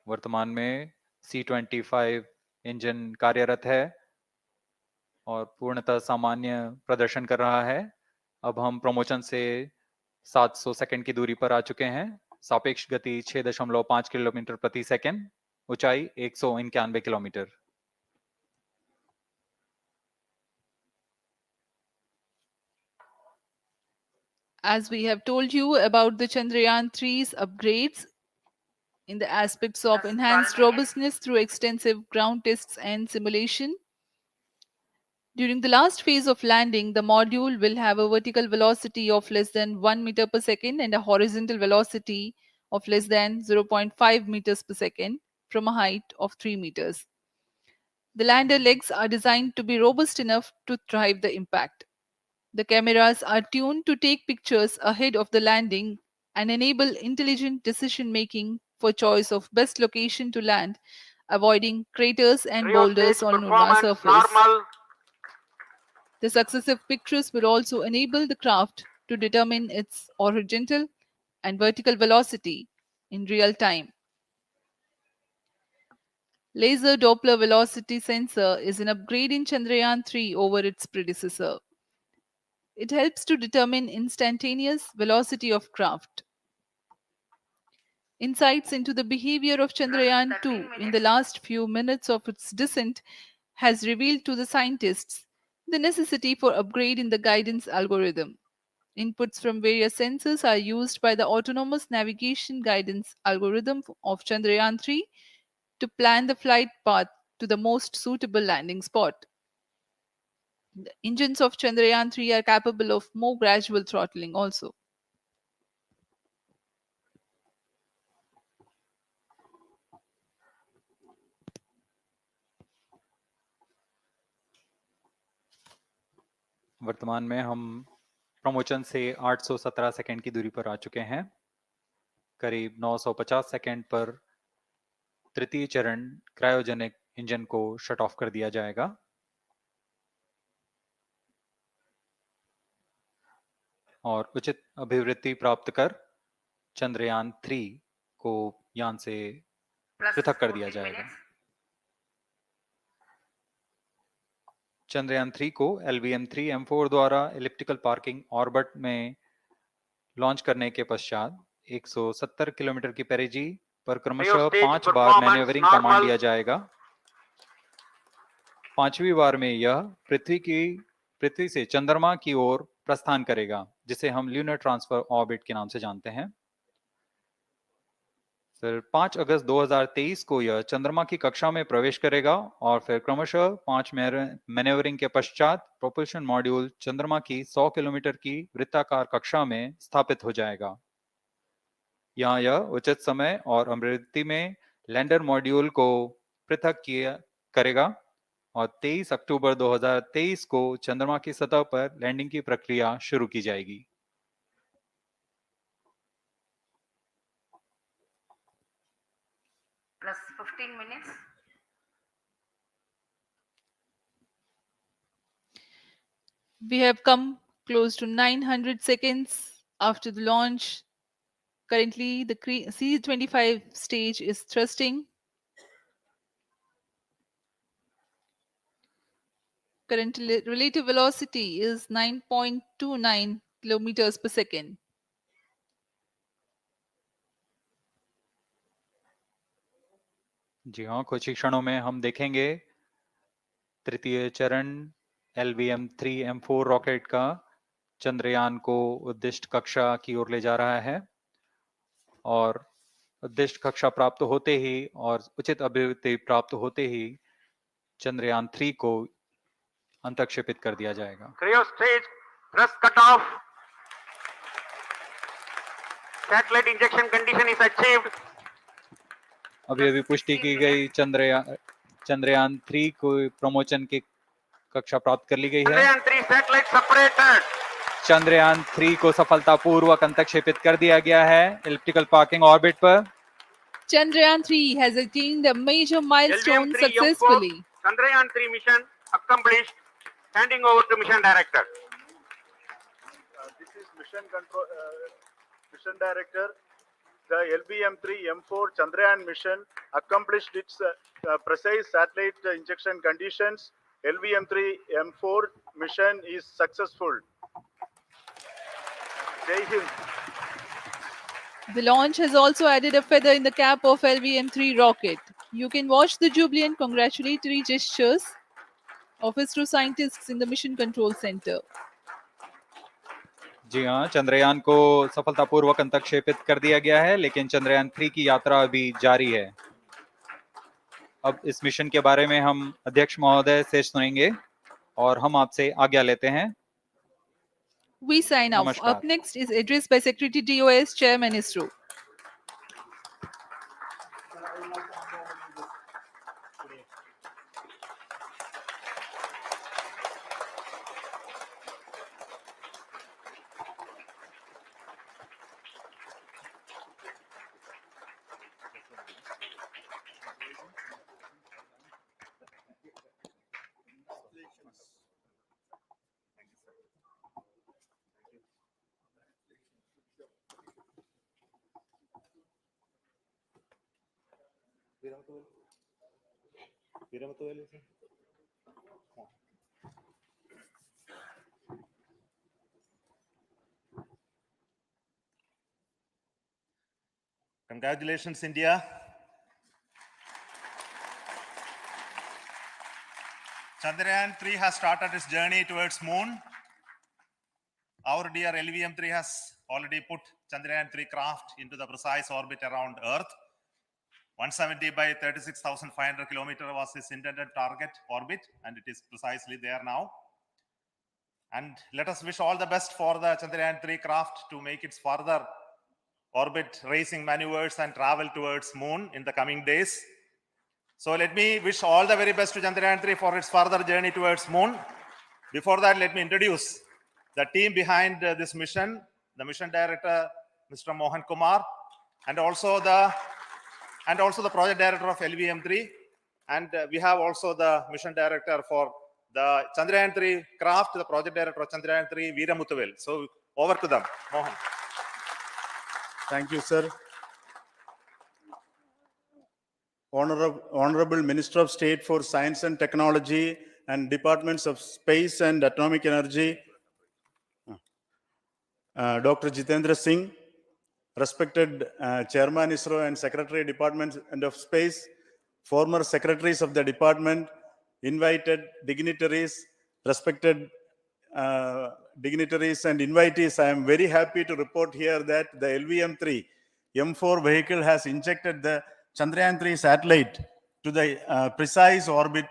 Speaker 1: वर्तमान में C-25 इंजन कार्यरत है और पूर्णतः सामान्य प्रदर्शन कर रहा है। अब हम प्रमोशन से 700 सेकंड की दूरी पर आ चुके हैं। सापेक्ष गति 6.5 किलोमीटर प्रति सेकंड, ऊंचाई 191 kilometre.
Speaker 3: As we have told you about the Chandrayaan-3's upgrades in the aspects of enhanced robustness through extensive ground tests and simulation, During the last phase of landing, the module will have a vertical velocity of less than 1 meter per second and a horizontal velocity of less than 0.5 meters per second from a height of 3 meters. The lander legs are designed to be robust enough to drive the impact. The cameras are tuned to take pictures ahead of the landing and enable intelligent decision making for choice of best location to land, avoiding craters and
Speaker 6: Cryo
Speaker 3: boulders
Speaker 6: stage
Speaker 3: on a lunar
Speaker 6: performance
Speaker 3: surface.
Speaker 6: normal.
Speaker 3: The successive pictures will also enable the craft to determine its horizontal and vertical velocity in real time. Laser Doppler velocity sensor is an upgrade in Chandrayaan-3 over its predecessor. It helps to determine instantaneous velocity of craft. Insights into the behavior of Chandrayaan-2 in the last few minutes of its descent has revealed to the scientists the necessity for upgrade in the guidance algorithm. Inputs from various sensors are used by the autonomous navigation guidance algorithm of Chandrayaan-3 to plan the flight path to the most suitable landing spot. The engines of Chandrayaan-3 are capable of more gradual throttling also.
Speaker 1: वर्तमान में हम promotion से 817 second की दूरी पर आ चुके हैं। करीब 950 सेकंड पर तृतीय चरण क्रायोजेनिक इंजन को शट ऑफ कर दिया जाएगा। और उचित अभिवृद्धि प्राप्त कर चंद्रयान 3 को यान से पृथक कर दिया जाएगा। चंद्रयान 3 को LVM3-M4 द्वारा एलिप्टिकल पार्किंग ऑर्बिट में लॉन्च करने के पश्चात 170 किलोमीटर की पेरिजी पर क्रमशः 5 बार मैन्यूवरिंग कमांड दिया जाएगा। 5वीं बार में यह पृथ्वी से चंद्रमा की ओर प्रस्थान करेगा, जिसे हम ल्यूनर ट्रांसफर ऑर्बिट के नाम से जानते हैं। फिर 5 अगस्त 2023 को यह चंद्रमा की कक्षा में प्रवेश करेगा और फिर क्रमशः 5 मैन्यूवरिंग के पश्चात प्रोपल्शन मॉड्यूल चंद्रमा की 100 किलोमीटर की वृत्ताकार कक्षा में स्थापित हो जाएगा। यहाँ यह उचित समय और अभिवृद्धि में लैंडर मॉड्यूल को पृथक करेगा और 23 अक्टूबर 2023 को चंद्रमा की सतह पर लैंडिंग की प्रक्रिया शुरू की जाएगी।
Speaker 4: Plus 15 minutes.
Speaker 3: We have come close to 900 seconds after the launch. Currently, the C-25 stage is thrusting. Current relative velocity is 9.29 kilometers per second.
Speaker 1: जी हाँ, कुछ ही क्षणों में हम देखेंगे तृतीय चरण LVM3-M4 रॉकेट का चंद्रयान को उद्दिष्ट कक्षा की ओर ले जा रहा है और उद्दिष्ट कक्षा प्राप्त होते ही और उचित अभिवृद्धि प्राप्त होते ही चंद्रयान 3 को अंतक्षेपित कर दिया जाएगा।
Speaker 6: Cryo stage thrust cut off. Satellite injection condition is achieved.
Speaker 1: अभी पुष्टि की गई चंद्रयान 3 को प्रमोशन की कक्षा प्राप्त कर ली गई है।
Speaker 6: Chandrayaan 3 satellite separated.
Speaker 1: चंद्रयान 3 को सफलतापूर्वक अंतक्षेपित कर दिया गया है एलिप्टिकल पार्किंग ऑर्बिट पर।
Speaker 3: Chandrayaan 3 has attained a major milestone
Speaker 6: LVM3-M4
Speaker 3: successfully.
Speaker 6: Chandrayaan 3 mission accomplished. Handing over to mission director.
Speaker 7: This is mission director. The LVM3-M4 Chandrayaan mission accomplished its precise satellite injection conditions. LVM3-M4 mission is successful. Jai Hind.
Speaker 3: The launch has also added a feather in the cap of LVM3 rocket. You can watch the jubilant congratulatory gestures of ISRO scientists in the Mission Control Center.
Speaker 1: जी हाँ, चंद्रयान को सफलतापूर्वक अंतक्षेपित कर दिया गया है, लेकिन चंद्रयान 3 की यात्रा अभी जारी है। अब इस मिशन के बारे में हम अध्यक्ष महोदय से सुनेंगे। और हम आपसे आज्ञा लेते हैं।
Speaker 3: We sign off.
Speaker 1: नमस्कार।
Speaker 3: Up next is address by Secretary DOS, Chairman ISRO.
Speaker 12: Congratulations, India. Chandrayaan-3 has started its journey towards moon. Our dear LVM-3 has already put Chandrayaan-3 craft into the precise orbit around Earth. 170 by 36,500 kilometers was its intended target orbit, and it is precisely there now. And let us wish all the best for the Chandrayaan-3 craft to make its further orbit racing maneuvers and travel towards moon in the coming days. So let me wish all the very best to Chandrayaan-3 for its further journey towards moon. Before that, let me introduce the team behind this mission, the mission director, Mr. Mohan Kumar, and also the project director of LVM3. And we have also the mission director for the Chandrayaan-3 craft, the project director of Chandrayaan-3, Veera Muthuvel. So over to them, Mohan.
Speaker 13: Thank you, sir. Honorable Minister of State for Science and Technology and Departments of Space and Atomic Energy, Dr. Jitendra Singh, respected Chairman ISRO and Secretary Department of Space, former secretaries of the department, invited dignitaries, respected dignitaries and invitees. I am very happy to report here that the LVM3-M4 vehicle has injected the Chandrayaan-3 satellite to the precise orbit.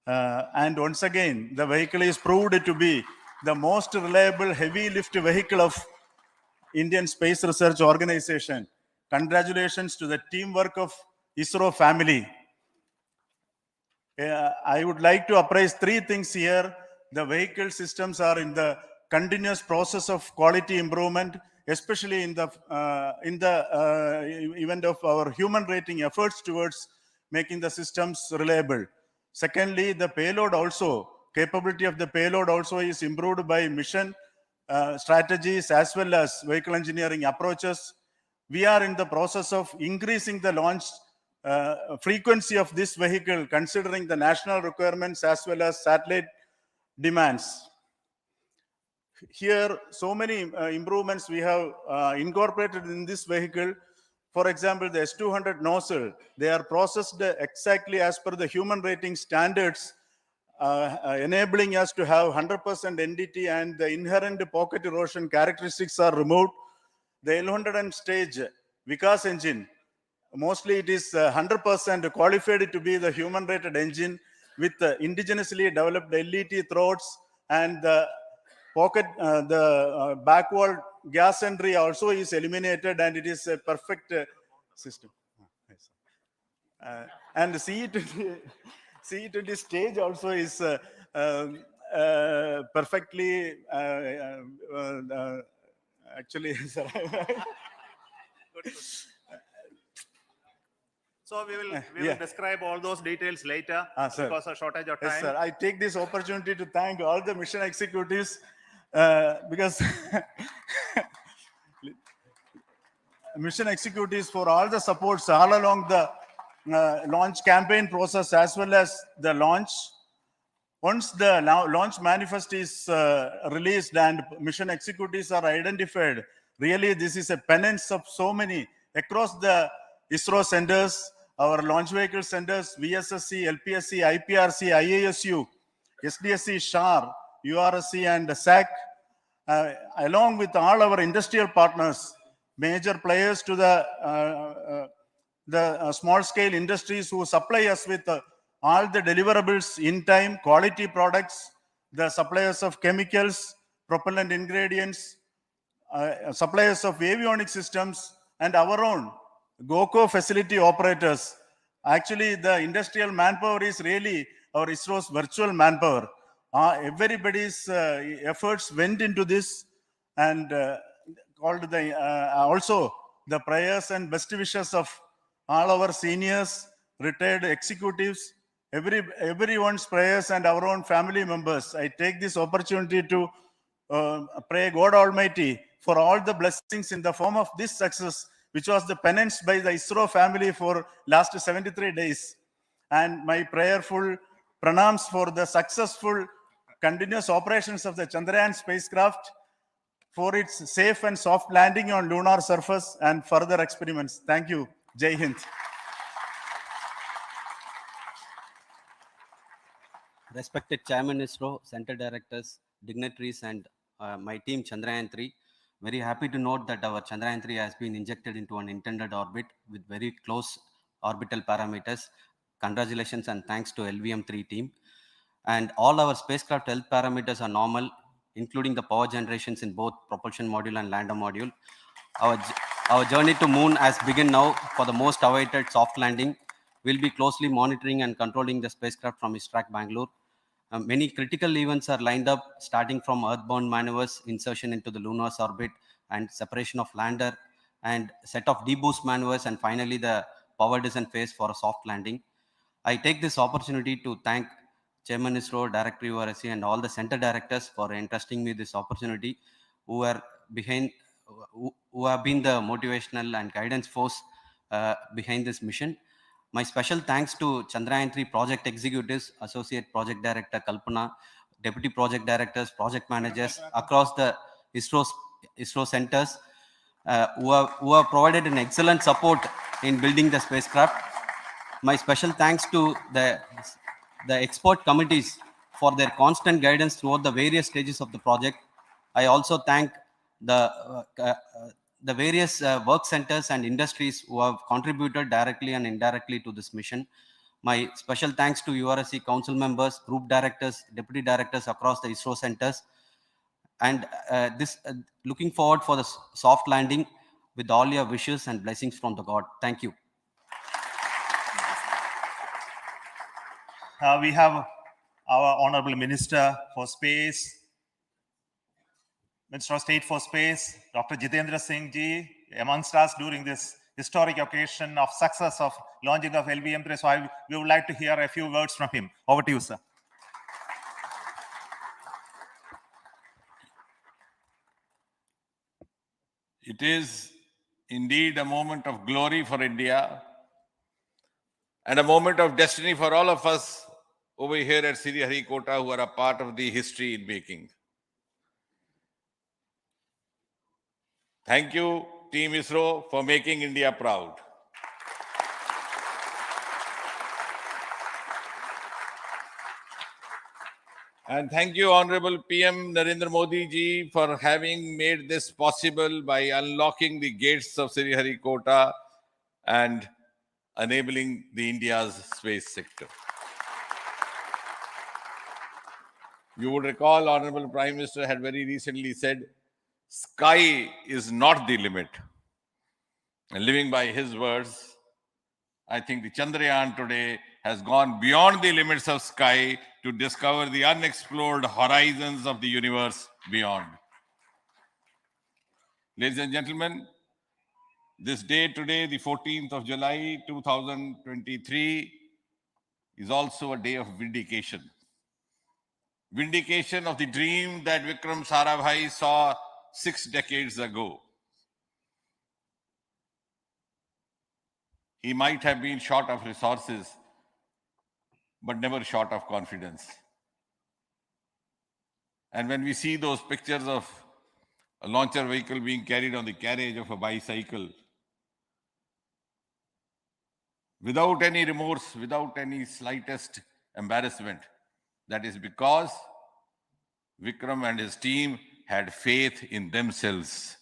Speaker 13: And once again, the vehicle is proved to be the most reliable heavy lift vehicle of Indian Space Research Organization. Congratulations to the teamwork of ISRO family. I would like to appraise three things here. The vehicle systems are in the continuous process of quality improvement, especially in the event of our human rating efforts towards making the systems reliable. Secondly, the payload also, capability of the payload also is improved by mission strategies as well as vehicle engineering approaches. We are in the process of increasing the launch frequency of this vehicle, considering the national requirements as well as satellite demands. Here, so many improvements we have incorporated in this vehicle. For example, the S200 nozzle, they are processed exactly as per the human rating standards, enabling us to have 100% NDT, and the inherent pocket erosion characteristics are removed. The L100 stage Vikas engine, mostly it is 100% qualified to be the human rated engine with indigenously developed LET throats, and the pocket, the backward gas entry also is eliminated, and it is a perfect system. And the CE20 stage also is perfectly actually.
Speaker 12: So we will describe all those details later because of shortage of time.
Speaker 13: Yes, sir. I take this opportunity to thank all the mission executives because mission executives for all the supports all along the launch campaign process as well as the launch. Once the launch manifest is released and mission executives are identified, really this is a penance of so many across the ISRO centers, our launch vehicle centers, VSSC, LPSC, IPRC, IASU, SDSC, SHAR, URSC, and SAC, along with all our industrial partners, major players to the small-scale industries who supply us with all the deliverables in time, quality products, the suppliers of chemicals, propellant ingredients, suppliers of avionics systems, and our own GOCO facility operators. Actually, the industrial manpower is really our ISRO's virtual manpower. Everybody's efforts went into this, and called the also the prayers and best wishes of all our seniors, retired executives, everyone's prayers and our own family members. I take this opportunity to pray God Almighty for all the blessings in the form of this success, which was the penance by the ISRO family for last 73 days. And my prayerful pranams for the successful continuous operations of the Chandrayaan spacecraft, for its safe and soft landing on lunar surface and further experiments. Thank you. Jai Hind.
Speaker 14: Respected Chairman ISRO, Center Directors, dignitaries, and my team Chandrayaan-3, very happy to note that our Chandrayaan-3 has been injected into an intended orbit with very close orbital parameters. Congratulations and thanks to LVM3 team. And all our spacecraft health parameters are normal, including the power generations in both propulsion module and lander module. Our journey to moon has begun now for the most awaited soft landing. We'll be closely monitoring and controlling the spacecraft from ISTRAC Bangalore. Many critical events are lined up, starting from earthbound maneuvers, insertion into the lunar orbit, and separation of lander, and set of deboost maneuvers, and finally the power descent phase for a soft landing. I take this opportunity to thank Chairman ISRO, Director URSC, and all the center directors for entrusting me this opportunity, who have been the motivational and guidance force behind this mission. My special thanks to Chandrayaan-3 project executives, Associate Project Director Kalpana, Deputy Project Directors, Project Managers across the ISRO centers who have provided an excellent support in building the spacecraft. My special thanks to the expert committees for their constant guidance throughout the various stages of the project. I also thank the various work centers and industries who have contributed directly and indirectly to this mission. My special thanks to URSC council members, group directors, deputy directors across the ISRO centers, and looking forward for the soft landing with all your wishes and blessings from the God. Thank you.
Speaker 12: We have our Honorable Minister for Space, Minister of State for Space, Dr. Jitendra Singh ji, amongst us during this historic occasion of success of launching of LVM3. So we would like to hear a few words from him. Over to you, sir.
Speaker 15: It is indeed a moment of glory for India and a moment of destiny for all of us over here at Sriharikota who are a part of the history in making. Thank you, Team ISRO, for making India proud. And thank you, Honorable PM Narendra Modi ji, for having made this possible by unlocking the gates of Sriharikota and enabling the India's space sector. You would recall, Honorable Prime Minister had very recently said, sky is not the limit. And living by his words, I think the Chandrayaan today has gone beyond the limits of sky to discover the unexplored horizons of the universe beyond. Ladies and gentlemen, this day today, the 14th of July, 2023, is also a day of vindication. Vindication of the dream that Vikram Sarabhai saw 6 decades ago. He might have been short of resources, but never short of confidence. And when we see those pictures of a launcher vehicle being carried on the carriage of a bicycle, without any remorse, without any slightest embarrassment, that is because Vikram and his team had faith in themselves,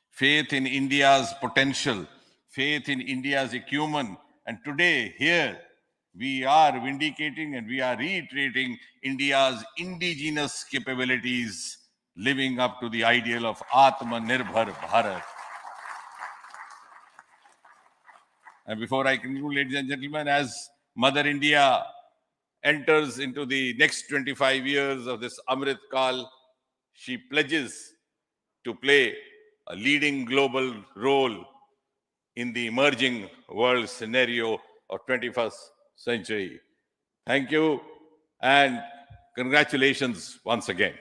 Speaker 15: faith in India's potential, faith in India's acumen. And today, here, we are vindicating and we are reiterating India's indigenous capabilities, living up to the ideal of Atmanirbhar Bharat. And before I conclude, ladies and gentlemen, as Mother India enters into the next 25 years of this Amrit Kal, she pledges to play a leading global role in the emerging world scenario of 21st century. Thank you and congratulations once again.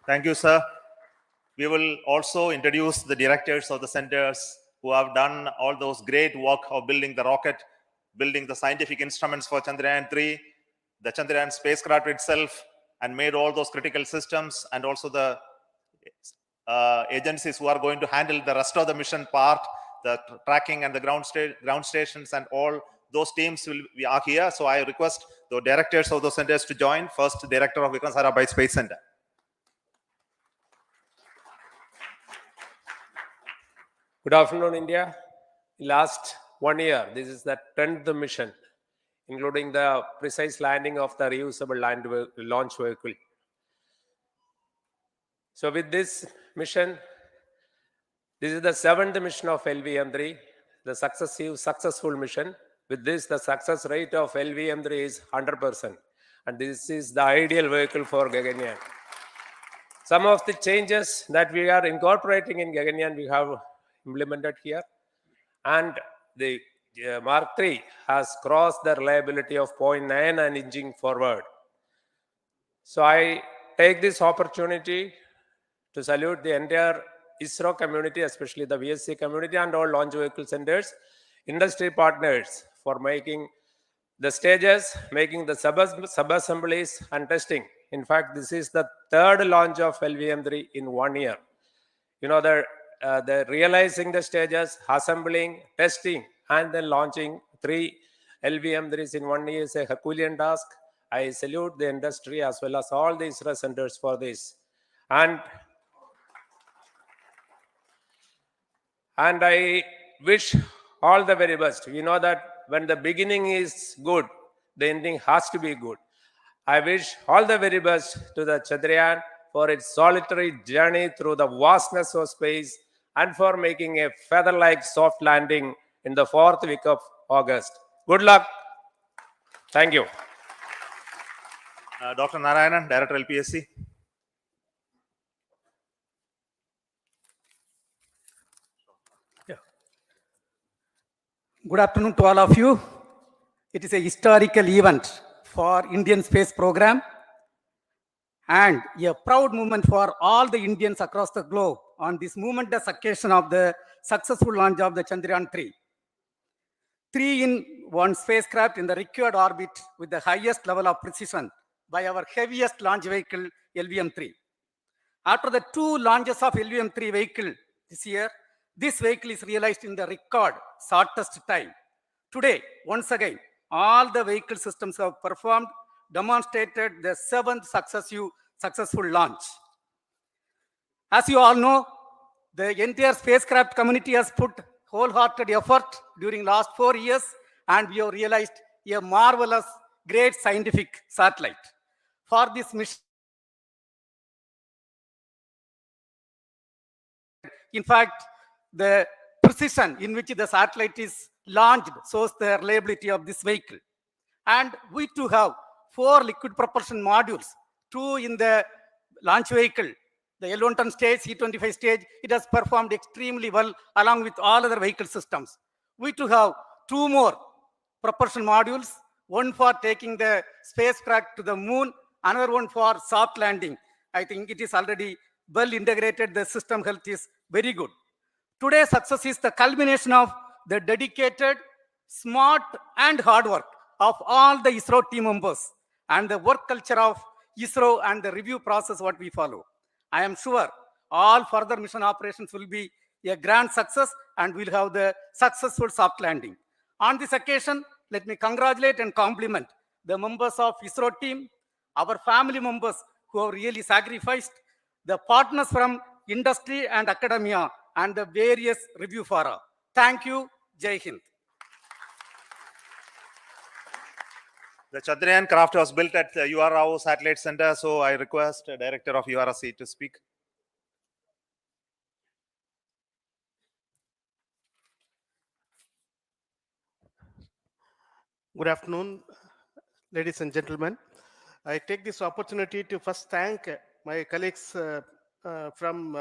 Speaker 16: Thank you, sir. We will also introduce the directors of the centers who have done all those great work of building the rocket, building the scientific instruments for Chandrayaan-3, the Chandrayaan spacecraft itself, and made all those critical systems, and also the agencies who are going to handle the rest of the mission part, the tracking and the ground stations, and all those teams are here. So I request the directors of those centers to join. First, Director of Vikram Sarabhai Space Center.
Speaker 17: Good afternoon, India. Last 1 year, this is the 10th mission, including the precise landing of the reusable launch vehicle. So with this mission, this is the 7th mission of LVM3, the successful mission. With this, the success rate of LVM3 is 100%. And this is the ideal vehicle for Gaganyaan. Some of the changes that we are incorporating in Gaganyaan, we have implemented here. And the Mark III has crossed the reliability of 0.9 and inching forward. So I take this opportunity to salute the entire ISRO community, especially the VSC community and all launch vehicle centers, industry partners for making the stages, making the sub-assemblies and testing. In fact, this is the 3rd launch of LVM3 in 1 year. You know, the realizing the stages, assembling, testing, and then launching 3 LVM3s in 1 year is a Herculean task. I salute the industry as well as all the ISRO centers for this. And I wish all the very best. We know that when the beginning is good, the ending has to be good. I wish all the very best to the Chandrayaan for its solitary journey through the vastness of space and for making a feather-like soft landing in the 4th week of August. Good luck. Thank you.
Speaker 16: Dr. Narayanan, Director LPSC.
Speaker 18: Good afternoon to all of you. It is a historical event for Indian space program and a proud moment for all the Indians across the globe on this momentous occasion of the successful launch of the Chandrayaan-3. 3-in-1 spacecraft in the required orbit with the highest level of precision by our heaviest launch vehicle, LVM3. After the 2 launches of LVM3 vehicle this year, this vehicle is realized in the record shortest time. Today, once again, all the vehicle systems have performed, demonstrated the 7th successful launch. As you all know, the entire spacecraft community has put wholehearted effort during last 4 years, and we have realized a marvelous, great scientific satellite. For this mission, in fact, the precision in which the satellite is launched shows the reliability of this vehicle. And we too have 4 liquid propulsion modules, 2 in the launch vehicle. The L110 stage, C25 stage, it has performed extremely well along with all other vehicle systems. We too have 2 more propulsion modules, one for taking the spacecraft to the moon, another one for soft landing. I think it is already well integrated. The system health is very good. Today's success is the culmination of the dedicated, smart, and hard work of all the ISRO team members and the work culture of ISRO and the review process what we follow. I am sure all further mission operations will be a grand success and we'll have the successful soft landing. On this occasion, let me congratulate and compliment the members of ISRO team, our family members who have really sacrificed, the partners from industry and academia, and the various review fora. Thank you. Jai Hind.
Speaker 16: The Chandrayaan craft was built at the UR Rao Satellite Center, so I request the Director of URC to speak.
Speaker 19: Good afternoon, ladies and gentlemen. I take this opportunity to first thank my colleagues from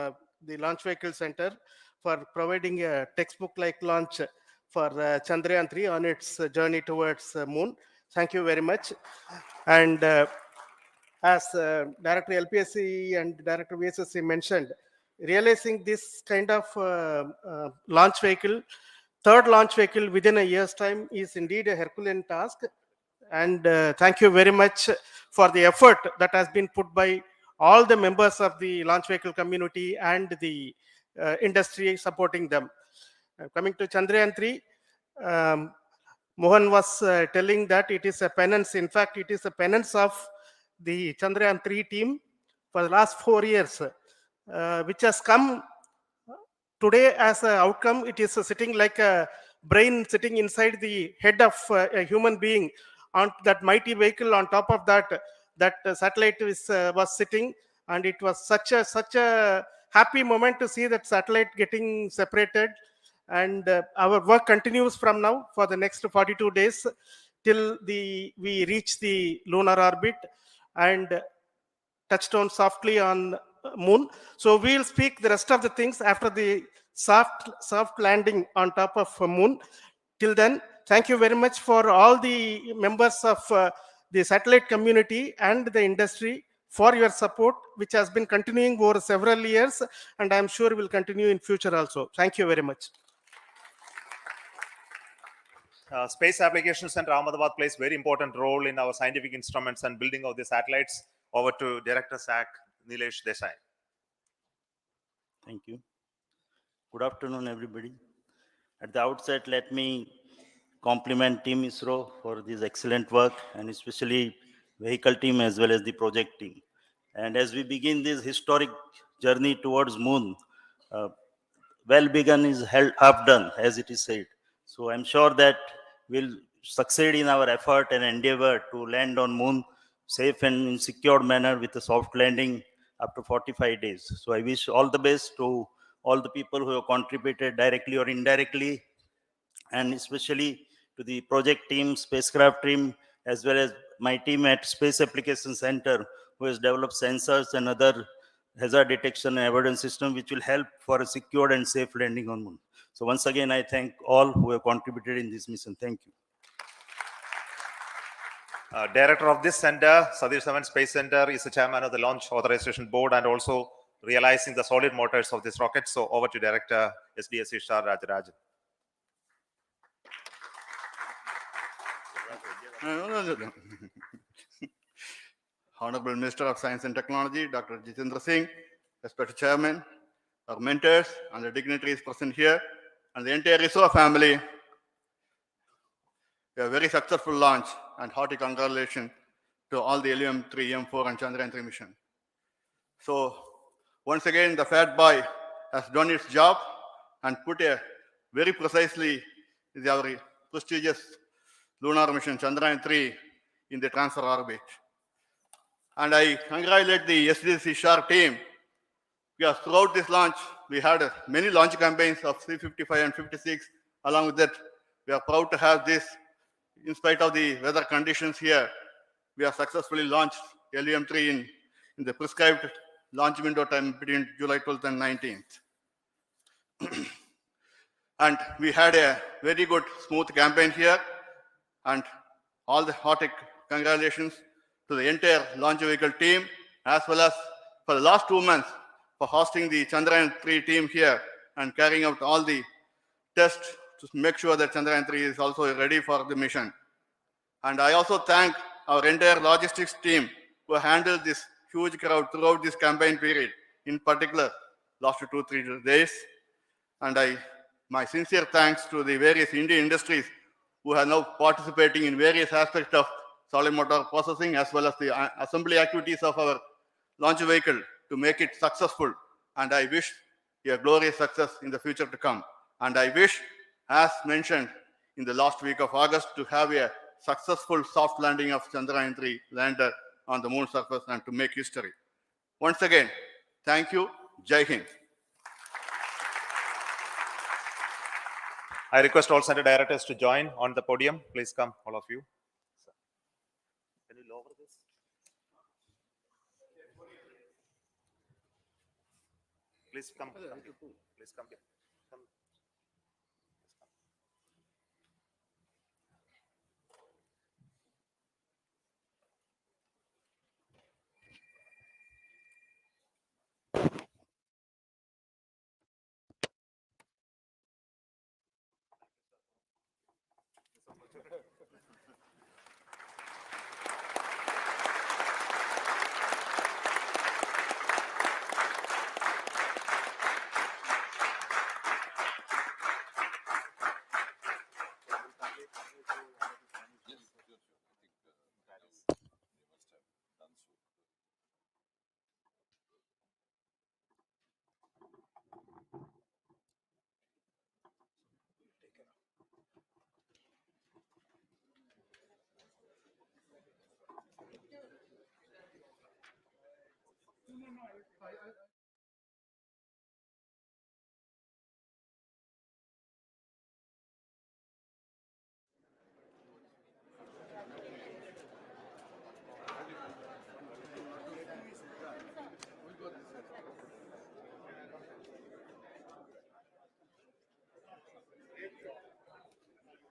Speaker 19: the Launch Vehicle Center for providing a textbook-like launch for Chandrayaan-3 on its journey towards Moon. Thank you very much. And as Director LPSC and Director VSSC mentioned, realizing this kind of launch vehicle, third launch vehicle within a year's time is indeed a Herculean task. And thank you very much for the effort that has been put by all the members of the launch vehicle community and the industry supporting them. Coming to Chandrayaan-3, Mohan was telling that it is a penance. In fact, it is a penance of the Chandrayaan-3 team for the last 4 years, which has come today as an outcome. It is sitting like a brain sitting inside the head of a human being on that mighty vehicle. On top of that, that satellite was sitting, and it was such a happy moment to see that satellite getting separated. And our work continues from now for the next 42 days till we reach the lunar orbit and touchdown softly on Moon. So we'll speak the rest of the things after the soft landing on top of Moon. Till then, thank you very much for all the members of the satellite community and the industry for your support, which has been continuing over several years, and I'm sure will continue in future also. Thank you very much.
Speaker 16: Space Applications Center Ahmedabad plays very important role in our scientific instruments and building of the satellites. Over to Director SAC, Nilesh Desai.
Speaker 20: Thank you. Good afternoon, everybody. At the outset, let me compliment Team ISRO for this excellent work, and especially vehicle team as well as the project team. And as we begin this historic journey towards Moon, well begun is half done, as it is said. So I'm sure that we'll succeed in our effort and endeavor to land on Moon safe and in secured manner with a soft landing after 45 days. So I wish all the best to all the people who have contributed directly or indirectly, and especially to the project team, spacecraft team, as well as my team at Space Application Center, who has developed sensors and other hazard detection and avoidance system, which will help for a secured and safe landing on Moon. So once again, I thank all who have contributed in this mission. Thank you.
Speaker 16: Director of this center, Satish Dhawan Space Center, is the chairman of the Launch Authorization Board and also realizing the solid motors of this rocket. So over to Director SDSC Shah Rajarajan.
Speaker 21: Honorable Minister of Science and Technology, Dr. Jitendra Singh, respected Chairman, our mentors and the dignitaries present here, and the entire ISRO family. A very successful launch, and hearty congratulations to all the LVM3-M4 and Chandrayaan-3 mission. So once again, the Fat Boy has done its job and put a very precisely our prestigious lunar mission Chandrayaan-3 in the transfer orbit. And I congratulate the SDSC SHAR team, because throughout this launch, we had many launch campaigns of 355 and 56. Along with that, we are proud to have this. In spite of the weather conditions here, we have successfully launched LVM3 in the prescribed launch window time between July 12th and 19th. And we had a very good, smooth campaign here. And all the hearty congratulations to the entire launch vehicle team, as well as for the last 2 months for hosting the Chandrayaan-3 team here and carrying out all the tests to make sure that Chandrayaan-3 is also ready for the mission. And I also thank our entire logistics team who handled this huge crowd throughout this campaign period, in particular, last 2-3 days. And my sincere thanks to the various Indian industries who are now participating in various aspects of solid motor processing, as well as the assembly activities of our launch vehicle to make it successful. And I wish a glorious success in the future to come. And I wish as mentioned in the last week of August, to have a successful soft landing of Chandrayaan-3 lander on the moon surface and to make history. Once again, thank you. Jai Hind.
Speaker 16: I request all center directors to join on the podium. Please come, all of you. Can you lower this? Please come. Please come here. Come.